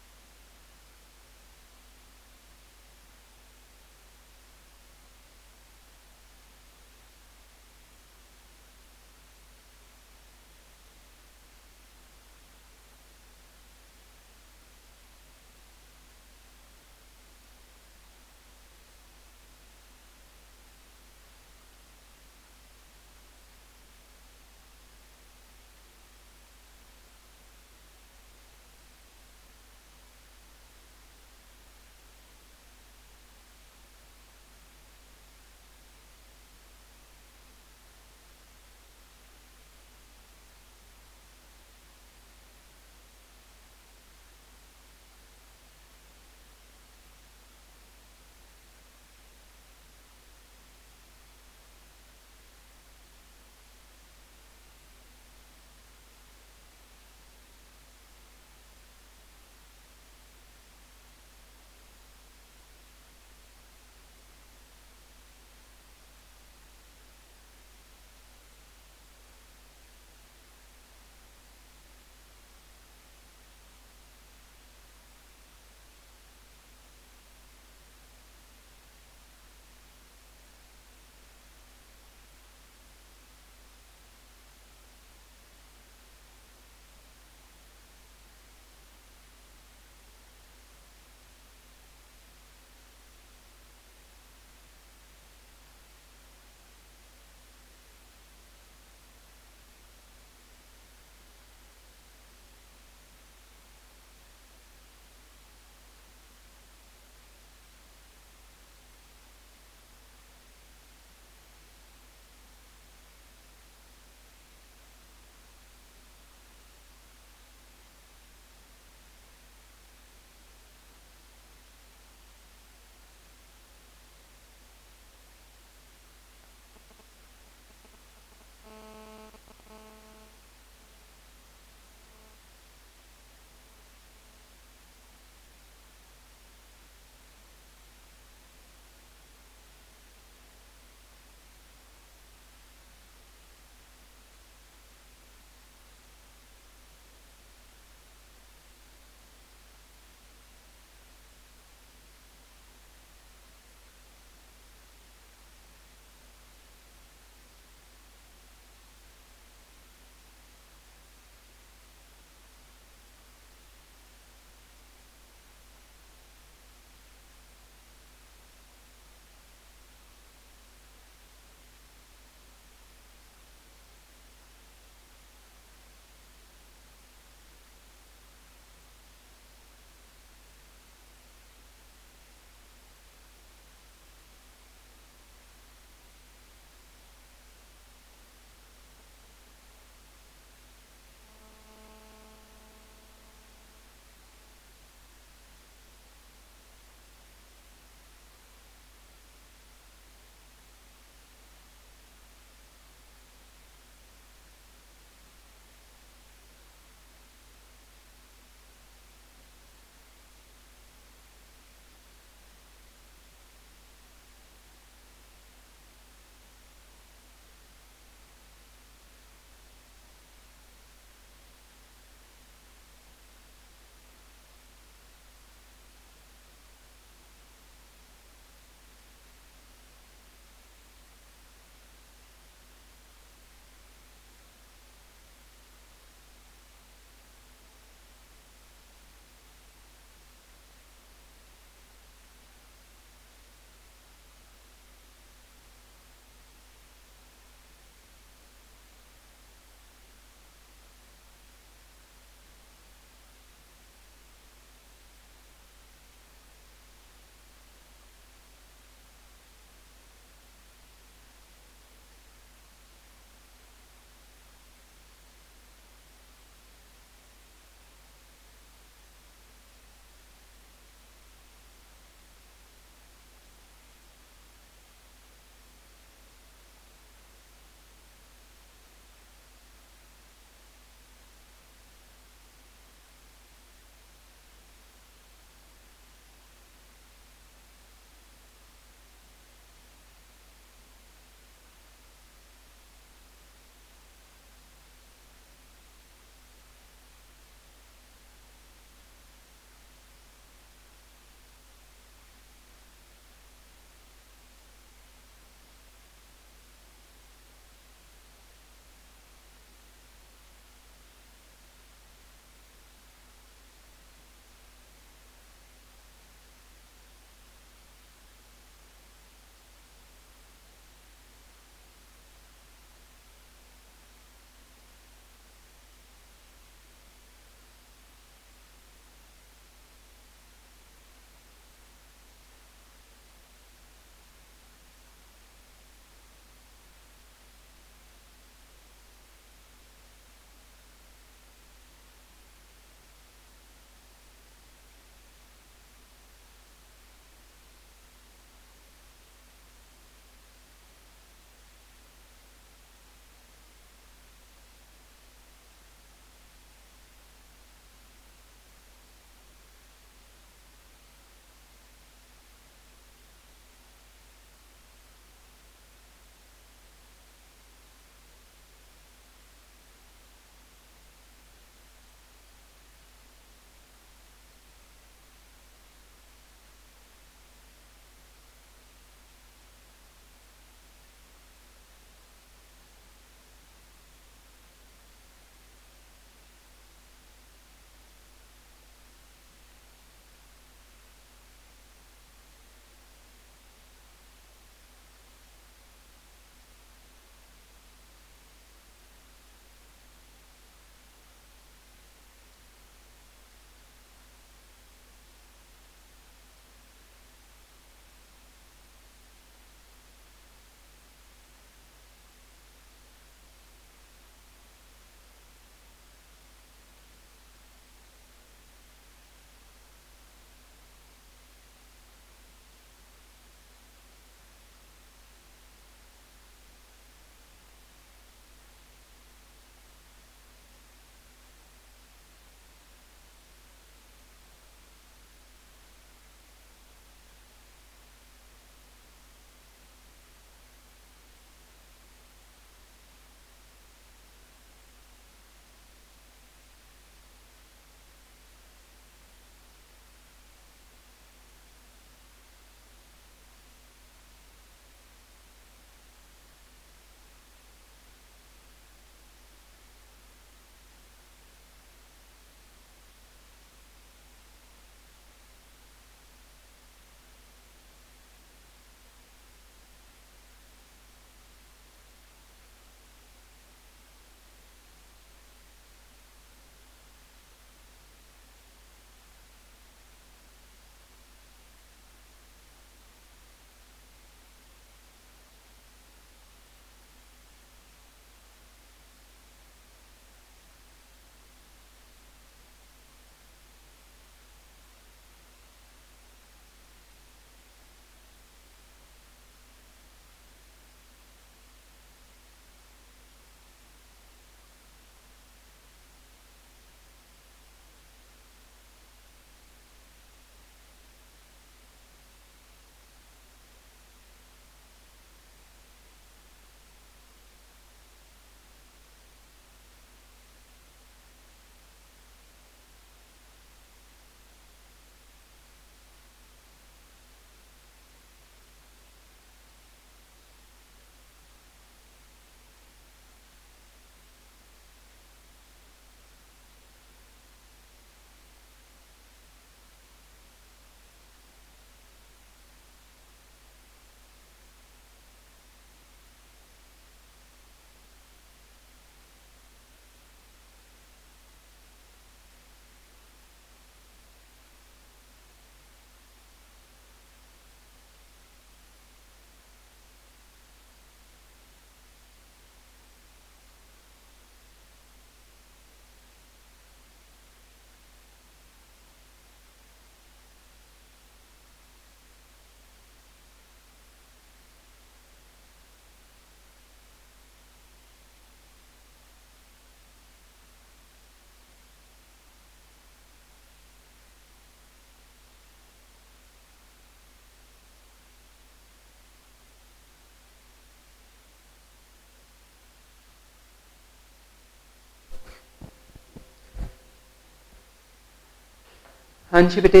हाँ जी बेटे,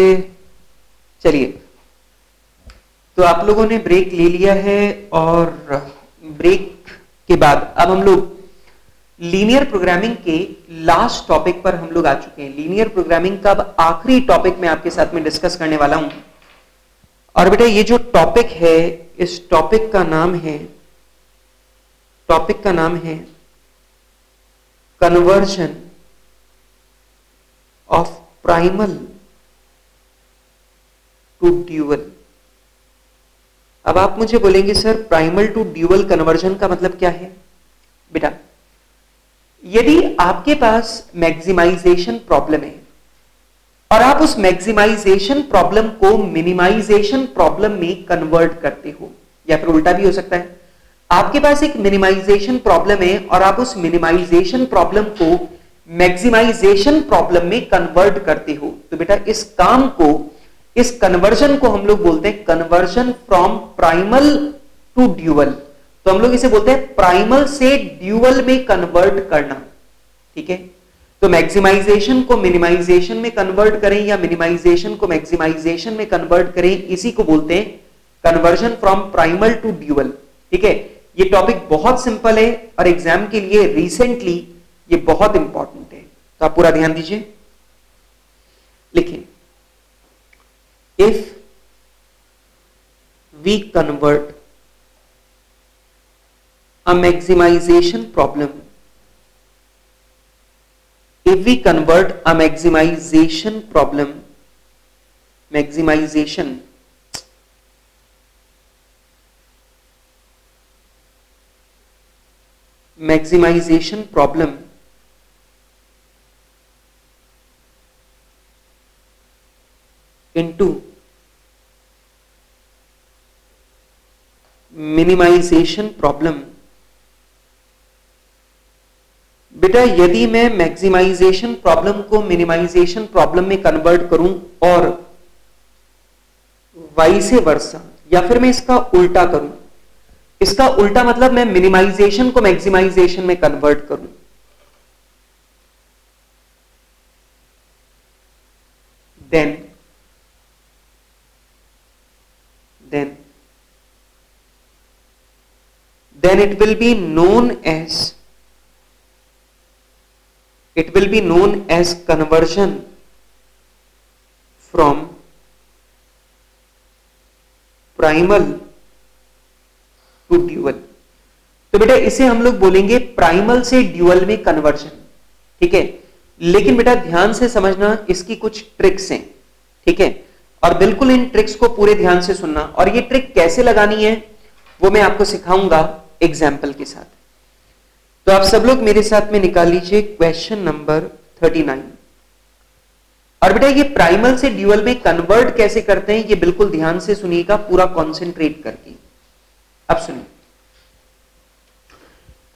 चलिए तो आप लोगों ने ब्रेक ले लिया है और ब्रेक के बाद अब हम लोग लीनियर प्रोग्रामिंग के लास्ट टॉपिक पर हम लोग आ चुके हैं। लीनियर प्रोग्रामिंग का अब आखिरी टॉपिक मैं आपके साथ में डिस्कस करने वाला हूं। और बेटा ये जो टॉपिक है, इस टॉपिक का नाम है conversion of primal to dual. अब आप मुझे बोलेंगे sir primal to dual conversion का मतलब क्या है? बेटा यदि आपके पास मैक्सिमाइजेशन प्रॉब्लम है और आप उस मैक्सिमाइजेशन प्रॉब्लम को मिनिमाइजेशन प्रॉब्लम में कन्वर्ट करते हो, या फिर उल्टा भी हो सकता है, आपके पास एक मिनिमाइजेशन प्रॉब्लम है और आप उस मिनिमाइजेशन प्रॉब्लम को मैक्सिमाइजेशन प्रॉब्लम में कन्वर्ट करते हो, तो बेटा इस काम को, इस कन्वर्जन को हम लोग बोलते हैं conversion from primal to dual. तो हम लोग इसे बोलते हैं प्राइमल से ड्यूअल में कन्वर्ट करना। ठीक है, तो मैक्सिमाइजेशन को मिनिमाइजेशन में कन्वर्ट करें या मिनिमाइजेशन को मैक्सिमाइजेशन में कन्वर्ट करें, इसी को बोलते हैं conversion from primal to dual. ठीक है, ये टॉपिक बहुत सिंपल है और एग्जाम के लिए रिसेंटली ये बहुत इंपॉर्टेंट है, तो आप पूरा ध्यान दीजिए। लिखिए, if we convert a maximization problem, if we convert a maximization problem into minimization problem, बेटा यदि मैं मैक्सिमाइजेशन प्रॉब्लम को मिनिमाइजेशन प्रॉब्लम में कन्वर्ट करूं और वाइस वर्सा, या फिर मैं इसका उल्टा करूं, इसका उल्टा मतलब मैं मिनिमाइजेशन को मैक्सिमाइजेशन में कन्वर्ट करूं, then it will be known as conversion from primal to dual। तो बेटा इसे हम लोग बोलेंगे प्राइमल से ड्यूअल में कन्वर्जन। ठीक है, लेकिन बेटा ध्यान से समझना, इसकी कुछ ट्रिक्स हैं। ठीक है, और बिल्कुल इन ट्रिक्स को पूरे ध्यान से सुनना, और ये ट्रिक कैसे लगानी है वो मैं आपको सिखाऊंगा एग्जाम्पल के साथ। तो आप सब लोग मेरे साथ में निकाल लीजिए क्वेश्चन नंबर 39। और बेटा ये प्राइमल से ड्यूअल में कन्वर्ट कैसे करते हैं ये बिल्कुल ध्यान से सुनिएगा, पूरा कॉन्सेंट्रेट करके। अब सुनिए,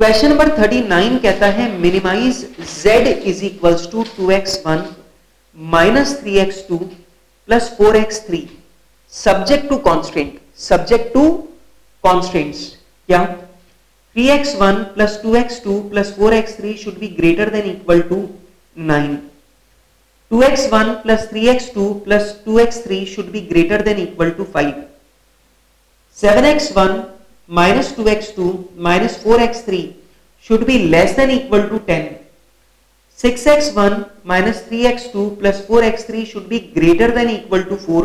क्वेश्चन नंबर 39 कहता है minimize z is equals to 2x1 minus 3x2 plus 4x3 subject to constants. क्या 3x1 plus 2x2 plus 4x3 should be greater than equal to 9. 2x1 plus 3x2 plus 2x3 should be greater than equal to 5. 7x1 minus 2x2 minus 4x3 should be less than equal to 10. 6x1 minus 3x2 plus 4x3 should be greater than equal to 4.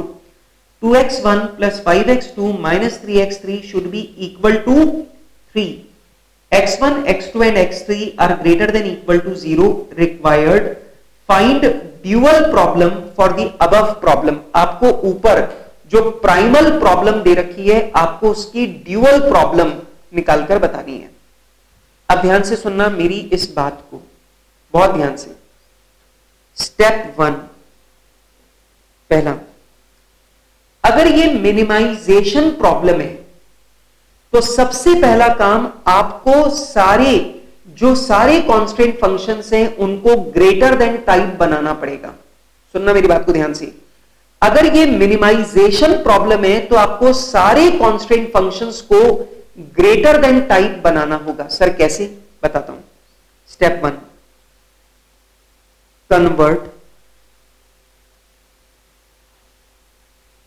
2x1 plus 5x2 minus 3x3 should be equal to 3. x1, x2 and x3 are greater than equal to 0. Required. Find dual problem for the above problem. आपको ऊपर जो primal problem दे रखी है आपको उसकी dual problem निकालकर बतानी है। अब ध्यान से सुनना मेरी इस बात को, बहुत ध्यान से। स्टेप 1, पहला, अगर ये मिनिमाइजेशन प्रॉब्लम है तो सबसे पहला काम आपको सारे कांस्टेंट फंक्शंस हैं उनको ग्रेटर देन टाइप बनाना पड़ेगा। सुनना मेरी बात को ध्यान से। अगर ये मिनिमाइजेशन प्रॉब्लम है तो आपको सारे कांस्टेंट फंक्शंस को ग्रेटर देन टाइप बनाना होगा। सर कैसे? बताता हूं। Step 1, convert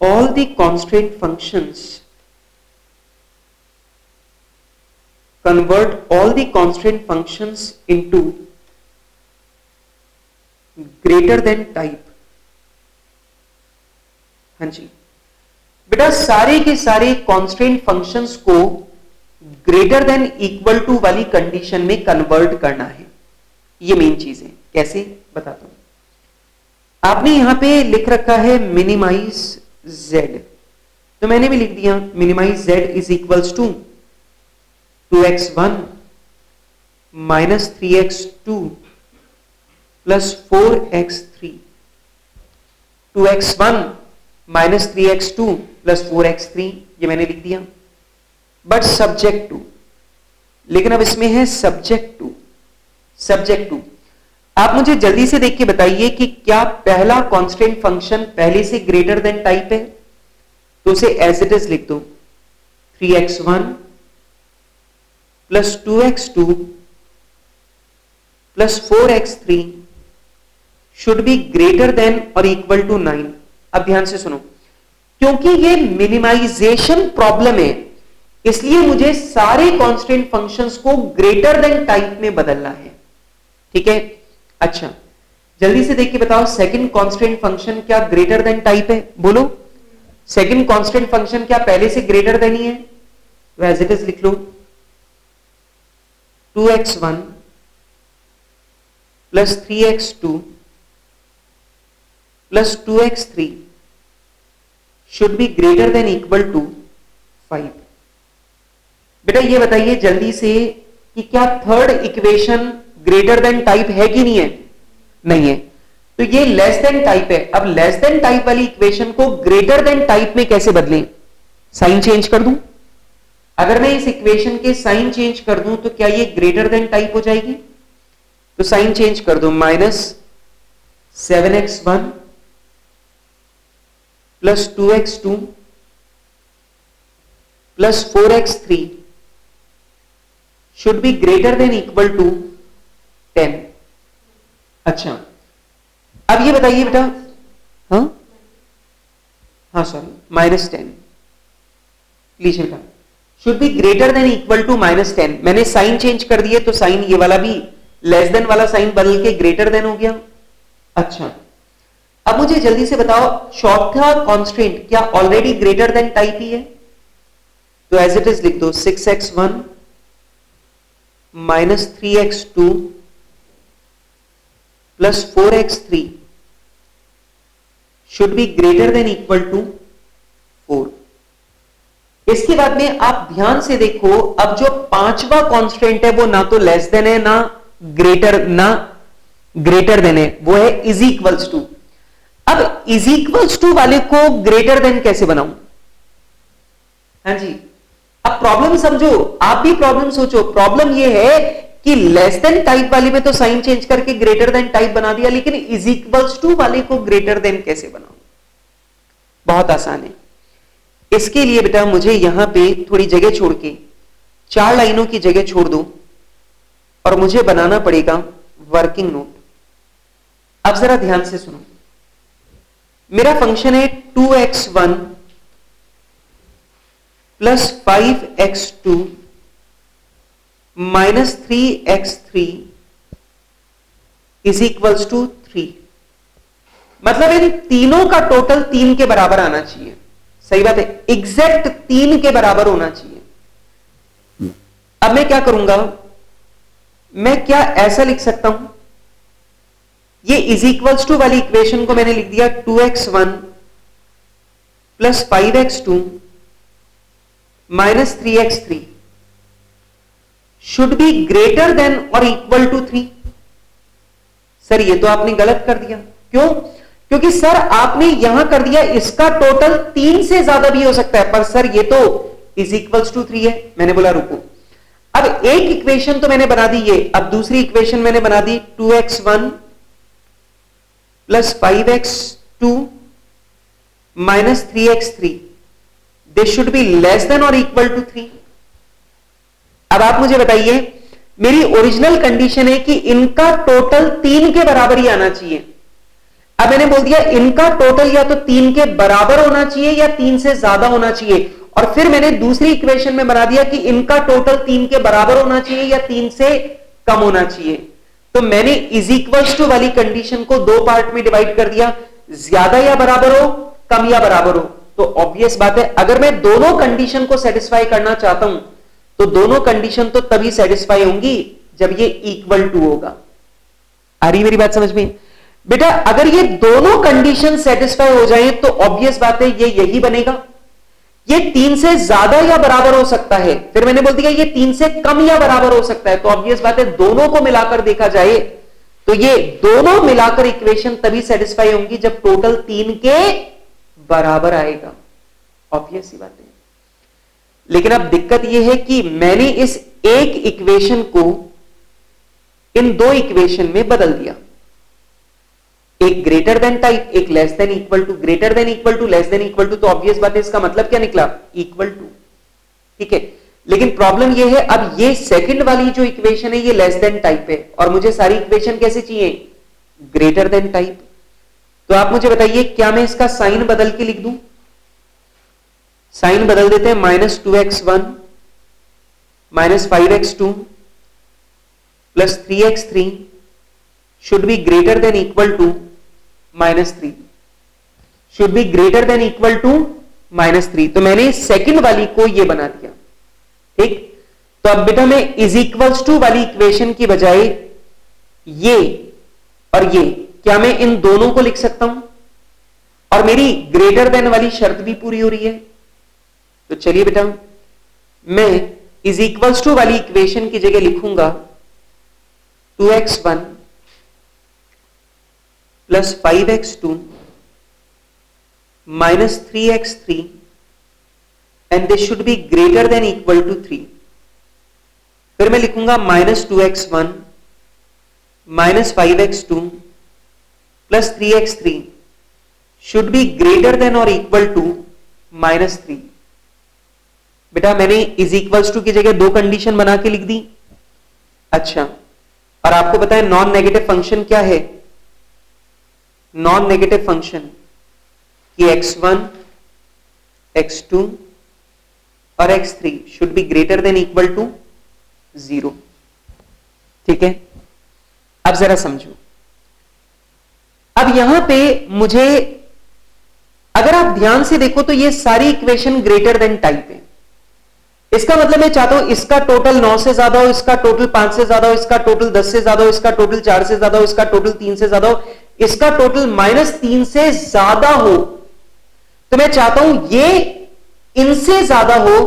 all the constraint functions convert all the constraint functions into greater than type। हाँ जी बेटा, सारे के सारे कांस्टेंट फंक्शंस को ग्रेटर देन इक्वल टू वाली कंडीशन में कन्वर्ट करना है। ये मेन चीज है। कैसे बताता हूं। आपने यहां पे लिख रखा है मिनिमाइज z, तो मैंने भी लिख दिया minimize z is equals to 2x1 minus 3x2 plus 4x3। 2x1 minus 3x2 plus 4x3 ये मैंने लिख दिया, बट सब्जेक्ट टू, लेकिन अब इसमें है सब्जेक्ट टू। सब्जेक्ट टू आप मुझे जल्दी से देख के बताइए कि क्या पहला कांस्टेंट फंक्शन पहले से ग्रेटर देन टाइप है, तो उसे एज इट इज लिख दो 3x1 plus 2x2 plus 4x3 should be greater than और इक्वल टू 9। अब ध्यान से सुनो, क्योंकि ये मिनिमाइजेशन प्रॉब्लम है इसलिए मुझे सारे कांस्टेंट फंक्शंस को ग्रेटर देन टाइप में बदलना है। ठीक है, अच्छा जल्दी से देख के बताओ सेकंड कांस्टेंट फंक्शन क्या ग्रेटर देन टाइप है? बोलो, सेकंड कांस्टेंट फंक्शन क्या पहले से ग्रेटर देन ही है? तो एज इट इज लिख लो 2x1 plus 3x2 plus 2x3 should be greater than equal to 5। बेटा ये बताइए जल्दी से कि क्या third equation greater than type है कि नहीं है? नहीं है, तो ये लेस देन टाइप है। अब लेस देन टाइप वाली इक्वेशन को ग्रेटर देन टाइप में कैसे बदलें? साइन चेंज कर दूं। अगर मैं इस इक्वेशन के साइन चेंज कर दूं तो क्या ये ग्रेटर देन टाइप हो जाएगी? तो साइन चेंज कर दो, minus 7x1 plus 2x2 plus 4x3 should be greater than equal to 10। अच्छा अब ये बताइए बेटा, हाँ सॉरी माइनस 10 लीजिए बेटा, should be greater than equal to minus 10। मैंने साइन चेंज कर दिए तो साइन ये वाला भी लेस देन वाला साइन बदल के ग्रेटर देन हो गया। अच्छा अब मुझे जल्दी से बताओ चौथा कांस्टेंट क्या ऑलरेडी ग्रेटर देन टाइप ही है? तो एज इट इज लिख दो 6x1 minus 3x2 plus 4x3 should be greater than equal to 4। इसके बाद में आप ध्यान से देखो, अब जो पांचवा कांस्टेंट है वो ना तो लेस देन है ना ग्रेटर देन है, वो है इज इक्वल्स टू। अब इज इक्वल्स टू वाले को ग्रेटर देन कैसे बनाऊं? हाँ जी, अब प्रॉब्लम समझो, आप भी प्रॉब्लम सोचो। प्रॉब्लम ये है कि लेस देन टाइप वाले में तो साइन चेंज करके ग्रेटर देन टाइप बना दिया, लेकिन इज इक्वल्स टू वाले को ग्रेटर देन कैसे बनाऊं? बहुत आसान है। इसके लिए बेटा मुझे यहां पे थोड़ी जगह छोड़ के 4 लाइनों की जगह छोड़ दो और मुझे बनाना पड़ेगा वर्किंग नोट। अब जरा ध्यान से सुनो, मेरा फंक्शन है 2x1 plus 5x2 minus 3x3 is equals to 3। मतलब इन तीनों का टोटल 3 के बराबर आना चाहिए। सही बात है, एग्जैक्ट 3 के बराबर होना चाहिए। अब मैं क्या करूंगा, मैं क्या ऐसा लिख सकता हूं, ये इज इक्वल्स टू वाली इक्वेशन को मैंने लिख दिया 2x1 plus 5x2 minus 3x3 should be greater than और इक्वल टू 3। सर ये तो आपने गलत कर दिया। क्यों? क्योंकि सर आपने यहां कर दिया इसका टोटल 3 से ज्यादा भी हो सकता है, पर सर ये तो इज इक्वल्स टू 3 है। मैंने बोला रुको, अब एक इक्वेशन तो मैंने बना दी ये, अब दूसरी इक्वेशन मैंने बना दी 2x1 plus 5x2 minus 3x3 this should be less than और इक्वल टू 3। अब आप मुझे बताइए, मेरी ओरिजिनल कंडीशन है कि इनका टोटल 3 के बराबर ही आना चाहिए, अब मैंने बोल दिया इनका टोटल या तो 3 के बराबर होना चाहिए या 3 से ज्यादा होना चाहिए, और फिर मैंने दूसरी इक्वेशन में बना दिया कि इनका टोटल 3 के बराबर होना चाहिए या 3 से कम होना चाहिए। तो मैंने इज इक्वल्स टू वाली कंडीशन को दो पार्ट में डिवाइड कर दिया, ज्यादा या बराबर हो, कम या बराबर हो। तो ऑब्वियस बात है अगर मैं दोनों कंडीशन को सेटिस्फाई करना चाहता हूं तो दोनों कंडीशन तो तभी सेटिस्फाई होंगी जब ये इक्वल टू होगा। आ रही मेरी बात समझ में? बेटा अगर ये दोनों कंडीशन सेटिस्फाई हो जाए तो ऑब्वियस बात है ये यही बनेगा। ये 3 से ज्यादा या बराबर हो सकता है, फिर मैंने बोल दिया ये 3 से कम या बराबर हो सकता है, तो ऑब्वियस बात है दोनों को मिलाकर देखा जाए तो ये दोनों मिलाकर इक्वेशन तभी सेटिस्फाई होंगी जब टोटल 3 के बराबर आएगा। ऑब्वियस ही बात है। लेकिन अब दिक्कत यह है कि मैंने इस एक इक्वेशन को इन दो इक्वेशन में बदल दिया, एक ग्रेटर देन टाइप, एक less than equal to. Greater than equal to, less than equal to, तो ऑब्वियस बात है इसका मतलब क्या निकला? Equal to. ठीक है, लेकिन प्रॉब्लम यह है अब ये सेकंड वाली जो इक्वेशन है ये लेस देन टाइप है और मुझे सारी इक्वेशन कैसे चाहिए? Greater than type. तो आप मुझे बताइए क्या मैं इसका साइन बदल के लिख दूं? साइन बदल देते हैं, -2x1 -5x2 plus 3x3 should be greater than equal to -3, should be greater than equal to -3। तो मैंने सेकंड वाली को ये बना दिया। ठीक, तो अब बेटा मैं इज इक्वल्स टू वाली इक्वेशन की बजाय ये और ये, क्या मैं इन दोनों को लिख सकता हूं? और मेरी ग्रेटर देन वाली शर्त भी पूरी हो रही है। तो चलिए बेटा मैं इज इक्वल्स टू वाली इक्वेशन की जगह लिखूंगा 2x1 plus 5x2 minus 3x3 and this should be greater than equal to 3। फिर मैं लिखूंगा -2x1 minus 5x2 plus 3x3 should be greater than और इक्वल टू -3। बेटा मैंने इज इक्वल्स टू की जगह दो कंडीशन बना के लिख दी। अच्छा, और आपको पता है नॉन नेगेटिव फंक्शन क्या है? नॉन नेगेटिव फंक्शन कि x1 x2 और x3 should be greater than equal to 0। ठीक है, अब जरा समझो। अब यहां पे मुझे अगर आप ध्यान से देखो तो ये सारी इक्वेशन ग्रेटर देन टाइप है। इसका मतलब मैं चाहता हूं इसका टोटल 9 से ज्यादा हो, इसका टोटल 5 से ज्यादा हो, इसका टोटल 10 से ज्यादा हो, इसका टोटल 4 से ज्यादा हो, इसका टोटल 3 से ज्यादा हो, इसका टोटल -3 से ज्यादा हो। तो मैं चाहता हूं ये इनसे ज्यादा हो,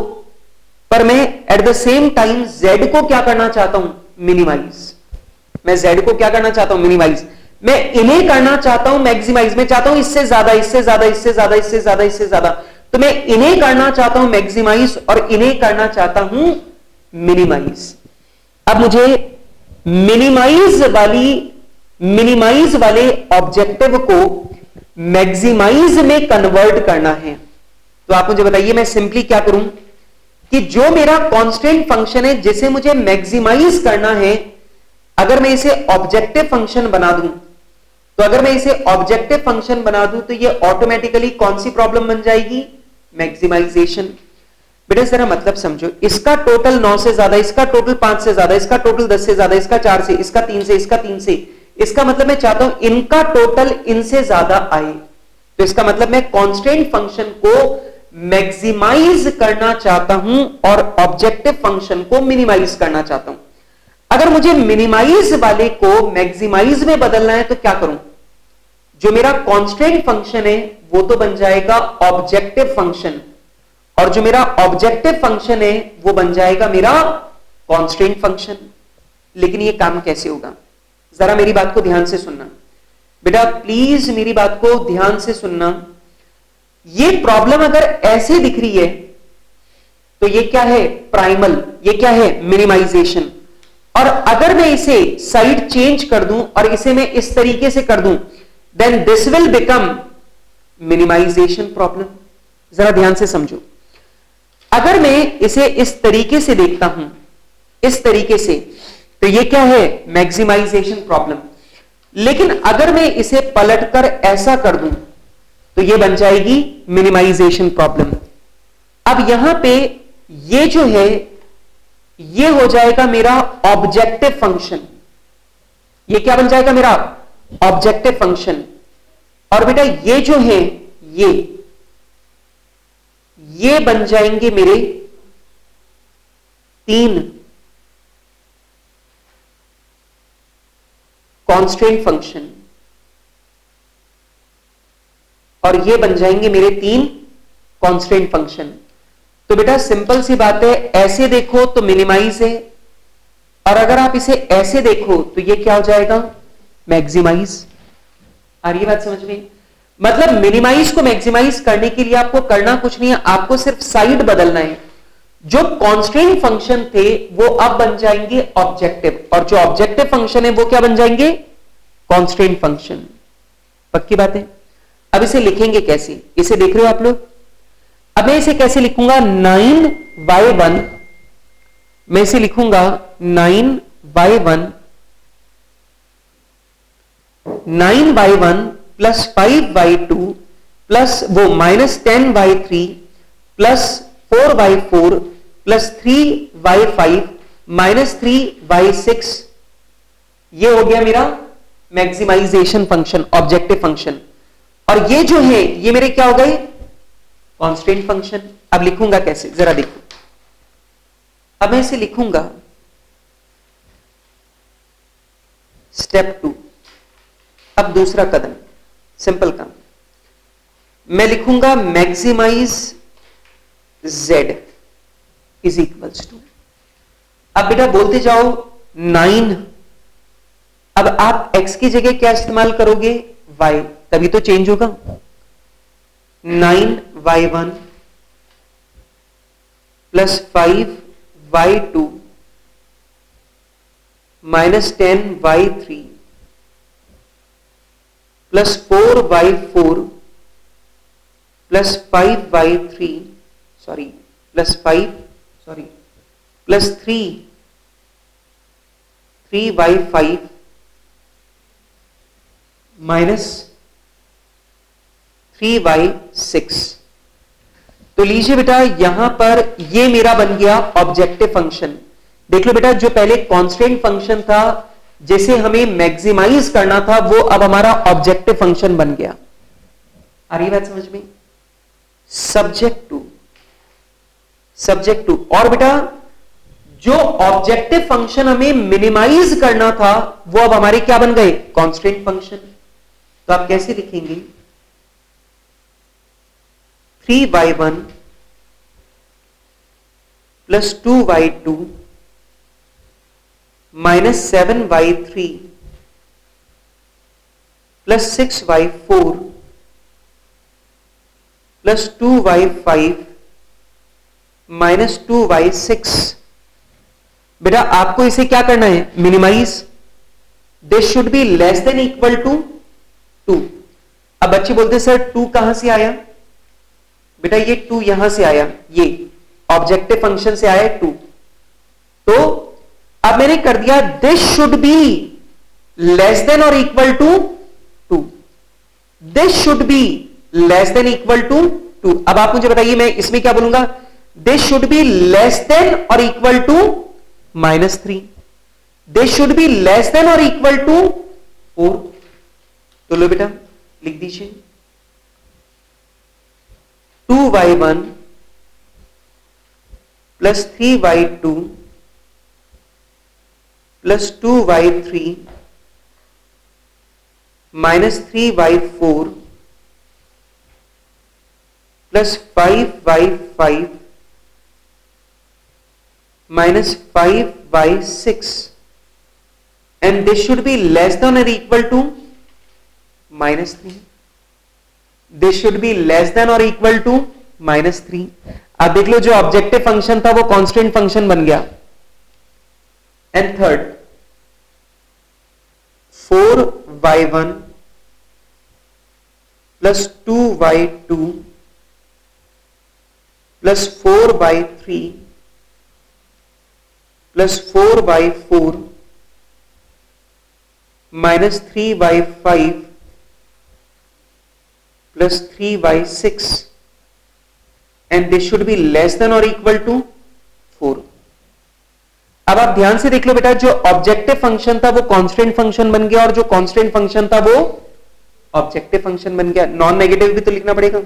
पर मैं at the same time z को क्या करना चाहता हूं? मिनिमाइज। मैं z को क्या करना चाहता हूं? मिनिमाइज। मैं इन्हें करना चाहता हूं मैक्सिमाइज। मैं चाहता हूं इससे ज्यादा, इससे ज्यादा, इससे ज्यादा, इससे ज्यादा, इससे ज्यादा। तो मैं इन्हें करना चाहता हूं मैक्सिमाइज और इन्हें करना चाहता हूं मिनिमाइज। अब मुझे मिनिमाइज वाले ऑब्जेक्टिव को मैक्सिमाइज में कन्वर्ट करना है। तो आप मुझे बताइए मैं सिंपली क्या करूं कि जो मेरा कांस्टेंट फंक्शन है जिसे मुझे मैक्सिमाइज करना है, अगर मैं इसे ऑब्जेक्टिव फंक्शन बना दूं, तो अगर मैं इसे ऑब्जेक्टिव फंक्शन बना दूं तो ये ऑटोमेटिकली कौन सी प्रॉब्लम बन जाएगी? मैक्सिमाइजेशन। बेटा जरा मतलब समझो, इसका टोटल 9 से ज्यादा, इसका टोटल 5 से ज्यादा, इसका टोटल 10 से ज्यादा, इसका 4 से, इसका 3 से, इसका 3 से, इसका मतलब मैं चाहता हूं इनका टोटल इनसे ज्यादा आए। तो इसका मतलब मैं कांस्टेंट फंक्शन को मैक्सिमाइज करना चाहता हूं और ऑब्जेक्टिव फंक्शन को मिनिमाइज करना चाहता हूं। अगर मुझे मिनिमाइज वाले को मैक्सिमाइज में बदलना है तो क्या करूं? जो मेरा कांस्टेंट फंक्शन है वो तो बन जाएगा ऑब्जेक्टिव फंक्शन, और जो मेरा ऑब्जेक्टिव फंक्शन है वो बन जाएगा मेरा कांस्टेंट फंक्शन। लेकिन ये काम कैसे होगा? जरा मेरी बात को ध्यान से सुनना बेटा, प्लीज मेरी बात को ध्यान से सुनना। ये प्रॉब्लम अगर ऐसे दिख रही है तो ये क्या है? प्राइमल। ये क्या है? मिनिमाइजेशन। और अगर मैं इसे साइड चेंज कर दूं और इसे मैं इस तरीके से कर दूं, then this will become minimization problem. जरा ध्यान से समझो, अगर मैं इसे इस तरीके से देखता हूं, इस तरीके से, तो ये क्या है? Maximization problem. लेकिन अगर मैं इसे पलटकर ऐसा कर दूं तो ये बन जाएगी मिनिमाइजेशन प्रॉब्लम। अब यहां पे ये जो है ये हो जाएगा मेरा ऑब्जेक्टिव फंक्शन। ये क्या बन जाएगा मेरा ऑब्जेक्टिव फंक्शन। और बेटा ये जो है ये बन जाएंगे मेरे 3 कांस्टेंट फंक्शन और ये बन जाएंगे मेरे 3 कांस्टेंट फंक्शन। तो बेटा सिंपल सी बात है, ऐसे देखो तो मिनिमाइज है और अगर आप इसे ऐसे देखो तो ये क्या हो जाएगा मैक्सिमाइज। आ रही है बात समझ में? मतलब मिनिमाइज को मैक्सिमाइज करने के लिए आपको करना कुछ नहीं है, आपको सिर्फ साइड बदलना है। जो कांस्टेंट फंक्शन थे वो अब बन जाएंगे ऑब्जेक्टिव और जो ऑब्जेक्टिव फंक्शन है वो क्या बन जाएंगे कांस्टेंट फंक्शन। पक्की बात है? अब इसे लिखेंगे कैसे, इसे देख रहे हो आप लोग? अब मैं इसे कैसे लिखूंगा 9y1, मैं इसे लिखूंगा 9y1 प्लस 5y2 प्लस वो minus 10y3 plus 4y4 plus 3y5 minus 3y6। ये हो गया मेरा मैक्सिमाइजेशन फंक्शन, ऑब्जेक्टिव फंक्शन। और ये जो है ये मेरे क्या हो गए कांस्टेंट फंक्शन। अब लिखूंगा कैसे जरा देखो। अब मैं इसे लिखूंगा स्टेप 2। अब दूसरा कदम सिंपल काम, मैं लिखूंगा maximize z is equals to, अब बेटा बोलते जाओ 9। अब आप x की जगह क्या इस्तेमाल करोगे y, तभी तो चेंज होगा। 9y1 plus 5y2 minus 10y3 plus 4y4 plus 5y3 sorry plus 3y5 minus 3y6। तो लीजिए बेटा यहां पर ये मेरा बन गया ऑब्जेक्टिव फंक्शन। देख लो बेटा जो पहले कांस्टेंट फंक्शन था जिसे हमें मैक्सिमाइज करना था वो अब हमारा ऑब्जेक्टिव फंक्शन बन गया। आ रही बात समझ में? सब्जेक्ट टू और बेटा जो ऑब्जेक्टिव फंक्शन हमें मिनिमाइज करना था वो अब हमारे क्या बन गए कांस्टेंट फंक्शन। तो आप कैसे लिखेंगे 3y1 plus 2y2 minus 7y3 plus 6y4 plus 2y5 minus 2y6। बेटा आपको इसे क्या करना है minimize. This should be less than equal to 2। अब बच्चे बोलते सर 2 कहां से आया? बेटा ये 2 यहां से आया, ये ऑब्जेक्टिव फंक्शन से आया 2। तो अब मैंने कर दिया this should be less than और equal to 2। This should be less than equal to 2। अब आप मुझे बताइए मैं इसमें क्या बोलूंगा this should be less than और equal to -3। This should be less than और इक्वल टू 4। तो लो बेटा लिख दीजिए 2y1 plus 3y2 plus 2y3 minus 3y4 plus 5y5 minus 5y6 and this should be less than or equal to -3. This should be less than or equal to -3. अब देख लो जो objective function था वो कांस्टेंट फंक्शन बन गया। And third 4y1 plus 2y2 plus 4y3 plus 4y4 minus 3y5 plus 3y6 and this should be less than or equal to 4. अब आप ध्यान से देख लो बेटा, जो ऑब्जेक्टिव फंक्शन था वो कांस्टेंट फंक्शन बन गया और जो कांस्टेंट फंक्शन था वो ऑब्जेक्टिव फंक्शन बन गया. नॉन नेगेटिव भी तो लिखना पड़ेगा.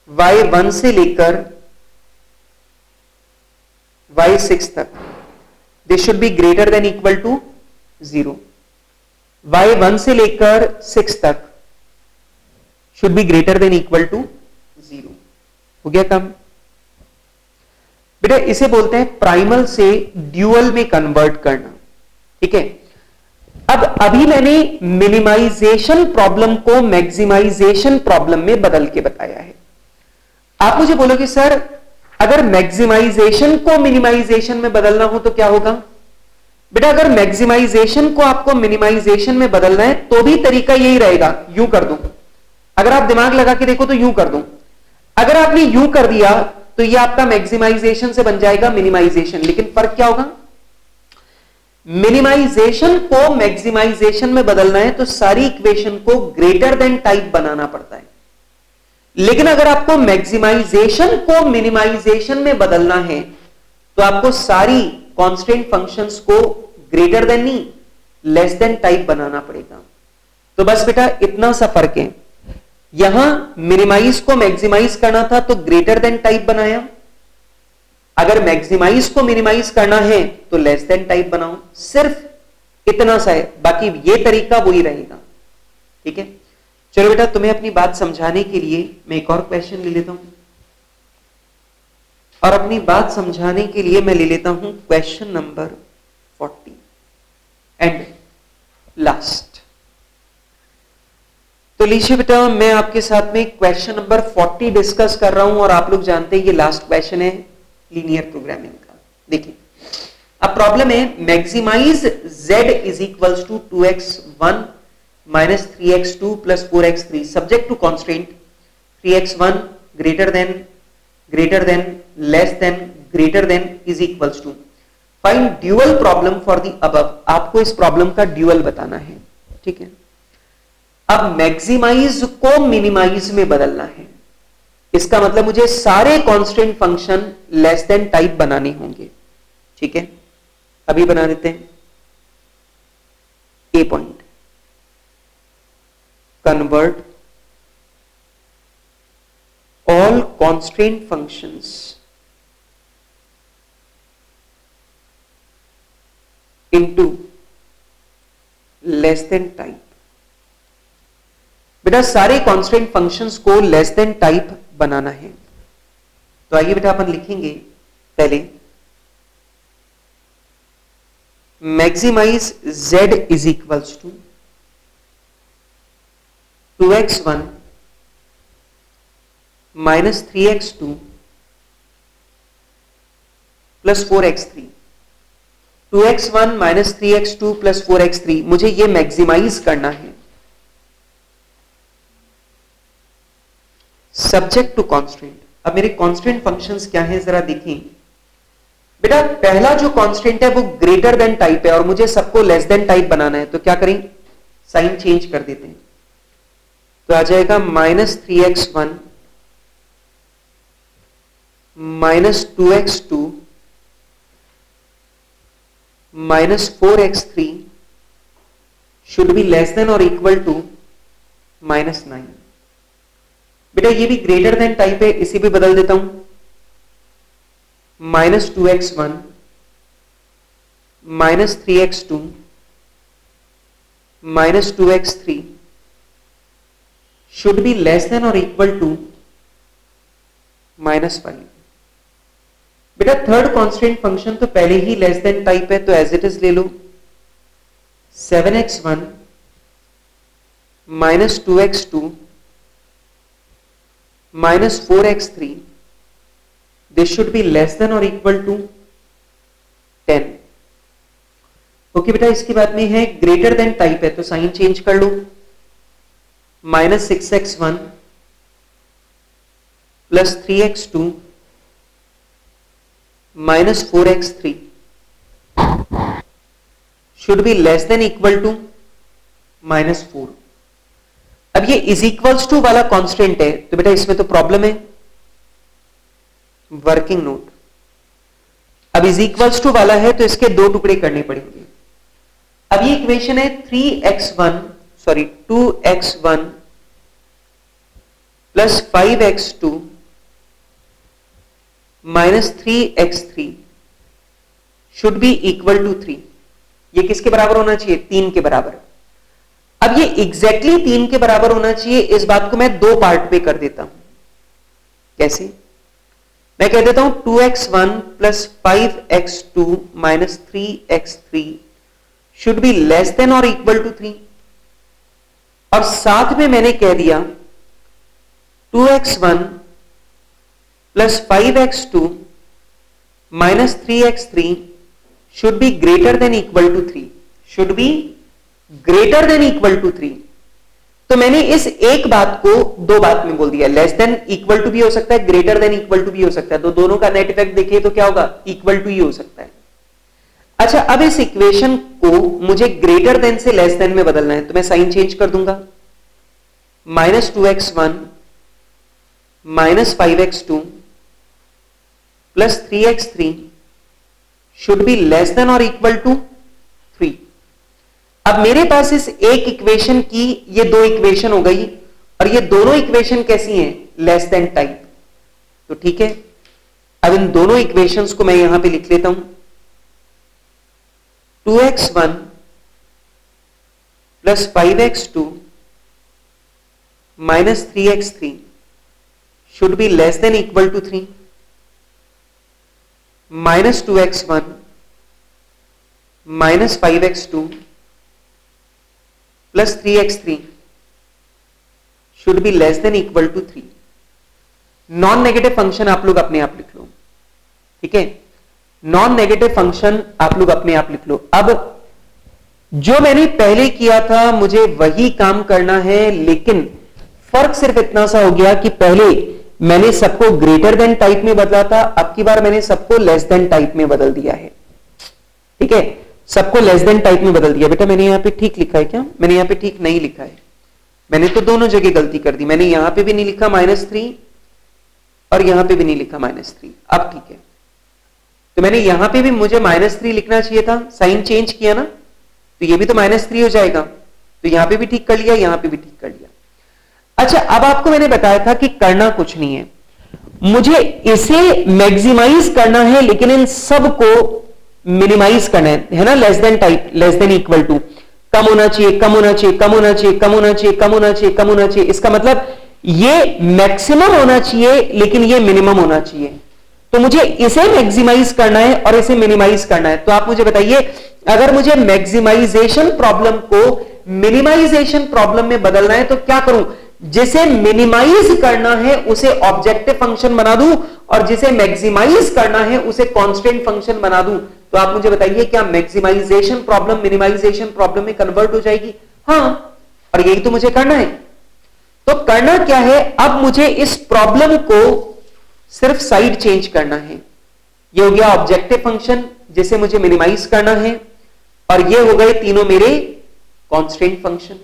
y1 से लेकर y6 तक this should be greater than equal to 0. y1 से लेकर 6 तक should be greater than equal to 0. हो गया काम बेटा. इसे बोलते हैं प्राइमल से ड्यूअल में कन्वर्ट करना. ठीक है. अब अभी मैंने मिनिमाइजेशन प्रॉब्लम को मैक्सिमाइजेशन प्रॉब्लम में बदल के बताया है. आप मुझे बोलोगे सर अगर मैक्सिमाइजेशन को मिनिमाइजेशन में बदलना हो तो क्या होगा? बेटा अगर मैक्सिमाइजेशन को आपको मिनिमाइजेशन में बदलना है तो भी तरीका यही रहेगा. यूं कर दूं, अगर आप दिमाग लगा के देखो तो यूं कर दूं. अगर आपने यूं कर दिया तो ये आपका मैक्सिमाइजेशन से बन जाएगा मिनिमाइजेशन. लेकिन फर्क क्या होगा? मिनिमाइजेशन को मैक्सिमाइजेशन में बदलना है तो सारी इक्वेशन को ग्रेटर देन टाइप बनाना पड़ता है. लेकिन अगर आपको मैक्सिमाइजेशन को मिनिमाइजेशन में बदलना है तो आपको सारी कांस्टेंट फंक्शंस को ग्रेटर देन नहीं लेस देन टाइप बनाना पड़ेगा. तो बस बेटा इतना सा फर्क है. यहां मिनिमाइज को मैक्सिमाइज करना था तो ग्रेटर देन टाइप बनाया. अगर मैक्सिमाइज को मिनिमाइज करना है तो लेस देन टाइप बनाओ. सिर्फ इतना सा है, बाकी ये तरीका वही रहेगा. ठीक है. चलो बेटा तुम्हें अपनी बात समझाने के लिए मैं एक और क्वेश्चन ले लेता हूं और अपनी बात समझाने के लिए मैं ले लेता हूं क्वेश्चन नंबर 40 एंड लास्ट. तो लीजिए बेटा मैं आपके साथ में क्वेश्चन नंबर 40 डिस्कस कर रहा हूं और आप लोग जानते हैं ये लास्ट क्वेश्चन है लीनियर प्रोग्रामिंग का. देखिए अब प्रॉब्लम है maximize z is equals to 2x1 minus 3x2 plus 4x3 subject to constraint 3x1 greater than less than greater than is equals to. find dual problem for the above. आपको इस problem का dual बताना है. ठीक है. अब maximise को minimise में बदलना है. इसका मतलब मुझे सारे constant function less than type बनाने होंगे. ठीक है. अभी बना देते हैं. ए point convert all constraint functions into less than type. बेटा सारे कांस्टेंट फंक्शंस को लेस देन टाइप बनाना है. तो आइए बेटा अपन लिखेंगे पहले maximize z is equals to 2x1 minus 3x2 plus 4x3. 2x1 minus 3x2 plus 4x3 मुझे ये मैक्सिमाइज करना है सब्जेक्ट टू कांस्टेंट. अब मेरे कांस्टेंट फंक्शंस क्या हैं जरा देखें. बेटा पहला जो कांस्टेंट है वो ग्रेटर देन टाइप है और मुझे सबको लेस देन टाइप बनाना है. तो क्या करें, साइन चेंज कर देते हैं. तो आ जाएगा -3x1 -2x2 -4x3 should be less than और इक्वल टू -9. बेटा ये भी ग्रेटर देन टाइप है, इसी भी बदल देता हूं. -2x1 -3x2 -2x3 should be less than or equal to -5. बेटा थर्ड कांस्टेंट फंक्शन तो पहले ही लेस देन टाइप है तो एज इट इज ले लो. 7x1 -2x2 -4x3 this should be less than or equal to 10. Okay बेटा इसके बाद में है ग्रेटर देन टाइप है तो साइन चेंज कर लो. -6x1 plus 3x2 minus 4x3 should be less than equal to -4। अब ये इज इक्वल्स टू वाला कांस्टेंट है, तो बेटा इसमें तो प्रॉब्लम है, वर्किंग नोट। अब इज इक्वल्स टू वाला है तो इसके दो टुकड़े करने पड़ेंगे। अब ये इक्वेशन है 2x1 plus 5x2 minus 3x3 should be equal to 3। ये किसके बराबर होना चाहिए? 3 के बराबर। अब ये एग्जैक्टली 3 के बराबर होना चाहिए, इस बात को मैं दो पार्ट पे कर देता हूं। कैसे? मैं कह देता हूं 2x1 plus 5x2 minus 3x3 should be less than और इक्वल टू 3। और साथ में मैंने कह दिया 2x1 plus 5x2 minus 3x3 should be greater than equal to 3। Should be greater than equal to 3। तो मैंने इस एक बात को दो बात में बोल दिया। लेस देन इक्वल टू भी हो सकता है, ग्रेटर देन इक्वल टू भी हो सकता है, तो दोनों का नेट इफेक्ट देखिए तो क्या होगा? इक्वल टू ही हो सकता है। अच्छा, अब इस इक्वेशन को मुझे ग्रेटर देन से लेस देन में बदलना है, तो मैं साइन चेंज कर दूंगा। Minus 2x1 minus 5x2 plus 3x3 should be less than और इक्वल टू 3। अब मेरे पास इस एक इक्वेशन की ये दो इक्वेशन हो गई, और ये दोनों इक्वेशन कैसी हैं? Less than type. तो ठीक है, अब इन दोनों इक्वेशंस को मैं यहां पे लिख लेता हूं। 2x1 plus 5x2 minus 3x3 should be less than equal to 3। Minus 2x1 minus 5x2 plus 3x3 should be less than equal to 3। Non negative function आप लोग अपने आप लिख लो, ठीक है? नॉन नेगेटिव फंक्शन आप लोग अपने आप लिख लो। अब जो मैंने पहले किया था मुझे वही काम करना है, लेकिन फर्क सिर्फ इतना सा हो गया कि पहले मैंने सबको ग्रेटर देन टाइप में बदला था, अब की बार मैंने सबको लेस देन टाइप में बदल दिया है। ठीक है, सबको लेस देन टाइप में बदल दिया। बेटा मैंने यहां पे ठीक लिखा है क्या? मैंने यहां पे ठीक नहीं लिखा है, मैंने तो दोनों जगह गलती कर दी। मैंने यहां पे भी नहीं लिखा -3 और यहां पे भी नहीं लिखा -3। अब ठीक है, तो मैंने यहां पे भी मुझे -3 लिखना चाहिए था, साइन चेंज किया ना, तो ये भी तो -3 हो जाएगा। तो यहां पे भी ठीक कर लिया, यहां पे भी ठीक कर लिया। अच्छा, अब आपको मैंने बताया था कि करना कुछ नहीं है, मुझे इसे मैक्सिमाइज करना है, लेकिन इन सब को मिनिमाइज करना है ना? Less than type, less than equal to, कम होना चाहिए, कम होना चाहिए, कम होना चाहिए, कम होना चाहिए, कम होना चाहिए, कम होना चाहिए। इसका मतलब ये मैक्सिमम होना चाहिए लेकिन ये मिनिमम होना चाहिए। तो मुझे इसे मैक्सिमाइज करना है और इसे मिनिमाइज करना है। तो आप मुझे बताइए, अगर मुझे मैक्सिमाइजेशन प्रॉब्लम को मिनिमाइजेशन प्रॉब्लम में बदलना है तो क्या करूं? जिसे मिनिमाइज करना है उसे ऑब्जेक्टिव फंक्शन बना दूं, और जिसे मैक्सिमाइज करना है उसे कांस्टेंट फंक्शन बना दूं। तो आप मुझे बताइए, क्या मैक्सिमाइजेशन प्रॉब्लम मिनिमाइजेशन प्रॉब्लम में कन्वर्ट हो जाएगी? हाँ, और यही तो मुझे करना है। तो करना क्या है, अब मुझे इस प्रॉब्लम को सिर्फ साइड चेंज करना है। ये हो गया ऑब्जेक्टिव फंक्शन जिसे मुझे मिनिमाइज करना है, और ये हो गए तीनों मेरे कांस्टेंट फंक्शन।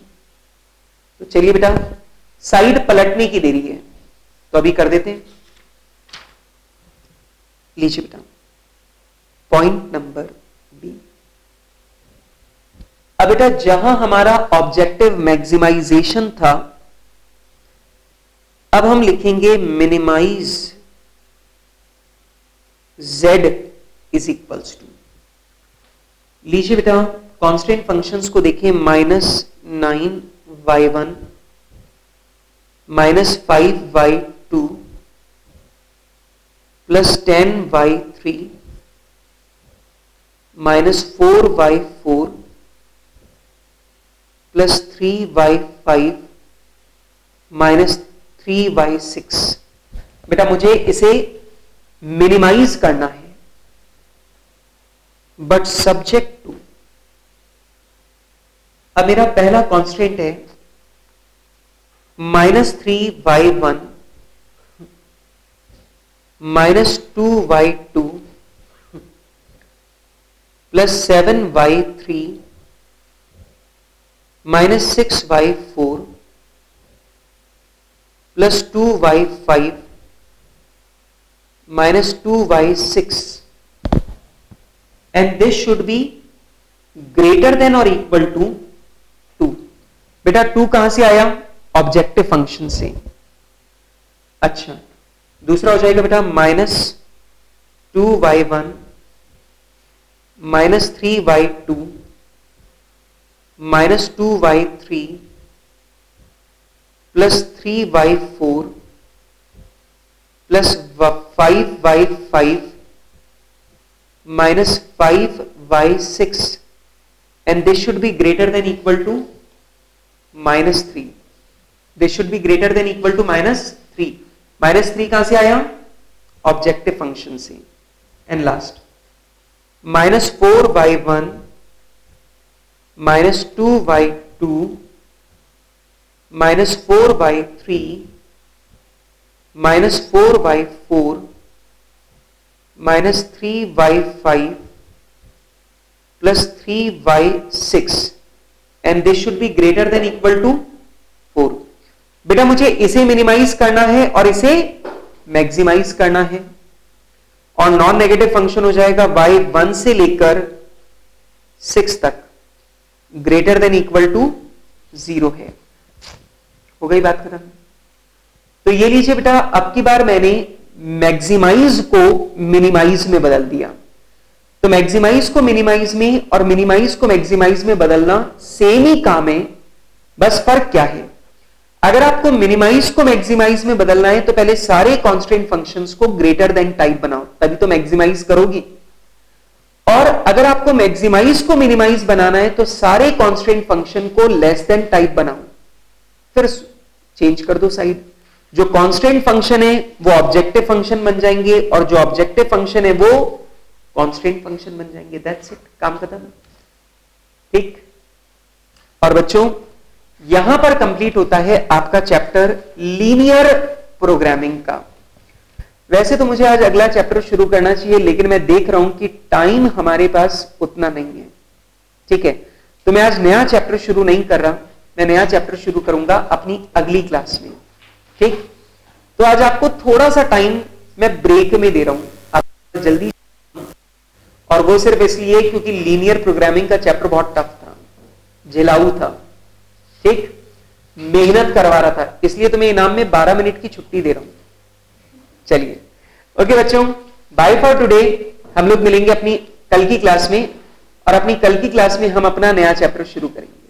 तो चलिए बेटा, साइड पलटने की देरी है तो अभी कर देते हैं। लीजिए बेटा, पॉइंट नंबर बी। अब बेटा जहां हमारा ऑब्जेक्टिव मैक्सिमाइजेशन था, अब हम लिखेंगे minimize z is equals to. लीजिए बेटा, कांस्टेंट फंक्शंस को देखिए, -9y1 -5y2 plus 10y3 -4y4 plus 3y5 -3y6। बेटा मुझे इसे मिनिमाइज करना है, बट सब्जेक्ट टू, अब मेरा पहला कांस्टेंट है -3y1 -2y2 plus 7y3 -6y4 plus 2y5 minus 2y6 and this should be greater than or equal to 2। बेटा 2 कहां से आया? ऑब्जेक्टिव फंक्शन से। अच्छा, दूसरा हो जाएगा बेटा -2y1 -3y2 -2y3 plus 3y4 plus 5y5 minus 5y6 and this should be greater than equal to -3। this should be greater than equal to -3। -3 कहां से आया? ऑब्जेक्टिव फंक्शन से। And last -4y1 -2y2 -4y3 -4y4 -3y5 plus 3y6 and this should be greater than equal to 4। बेटा मुझे इसे minimise करना है और इसे मैक्सिमाइज करना है और नॉन नेगेटिव फंक्शन हो जाएगा y1 से लेकर 6 तक ग्रेटर देन इक्वल टू 0 है। हो गई बात खत्म। तो ये लीजिए बेटा, अब की बार मैंने मैक्सिमाइज को मिनिमाइज में बदल दिया। तो मैक्सिमाइज को मिनिमाइज में और मिनिमाइज को मैक्सिमाइज में बदलना सेम ही काम है, बस फर्क क्या है? अगर आपको मिनिमाइज को मैक्सिमाइज में बदलना है तो पहले सारे कांस्टेंट फंक्शंस को ग्रेटर देन टाइप बनाओ, तभी तो मैक्सिमाइज करोगी। और अगर आपको मैक्सिमाइज को मिनिमाइज बनाना है तो सारे कांस्टेंट फंक्शन को लेस देन टाइप बनाओ, फिर चेंज कर दो साइड। जो कांस्टेंट फंक्शन है वो ऑब्जेक्टिव फंक्शन बन जाएंगे और जो ऑब्जेक्टिव फंक्शन है वो कांस्टेंट फंक्शन बन जाएंगे। दैट्स इट, काम खत्म। ठीक। और बच्चों यहां पर कंप्लीट होता है आपका चैप्टर लीनियर प्रोग्रामिंग का। वैसे तो मुझे आज अगला चैप्टर शुरू करना चाहिए, लेकिन मैं देख रहा हूं कि टाइम हमारे पास उतना नहीं है। ठीक है, तो मैं आज नया चैप्टर शुरू नहीं कर रहा, मैं नया चैप्टर शुरू करूंगा अपनी अगली क्लास में। ठीक, तो आज आपको थोड़ा सा टाइम मैं ब्रेक में दे रहा हूं, आप जल्दी, और वो सिर्फ इसलिए क्योंकि लीनियर प्रोग्रामिंग का चैप्टर बहुत टफ था, झेलाऊ था। ठीक, मेहनत करवा रहा था, इसलिए तुम्हें इनाम में 12 मिनट की छुट्टी दे रहा हूं। चलिए, ओके बच्चों, बाय फॉर टुडे। हम लोग मिलेंगे अपनी कल की क्लास में, और अपनी कल की क्लास में हम अपना नया चैप्टर शुरू करेंगे।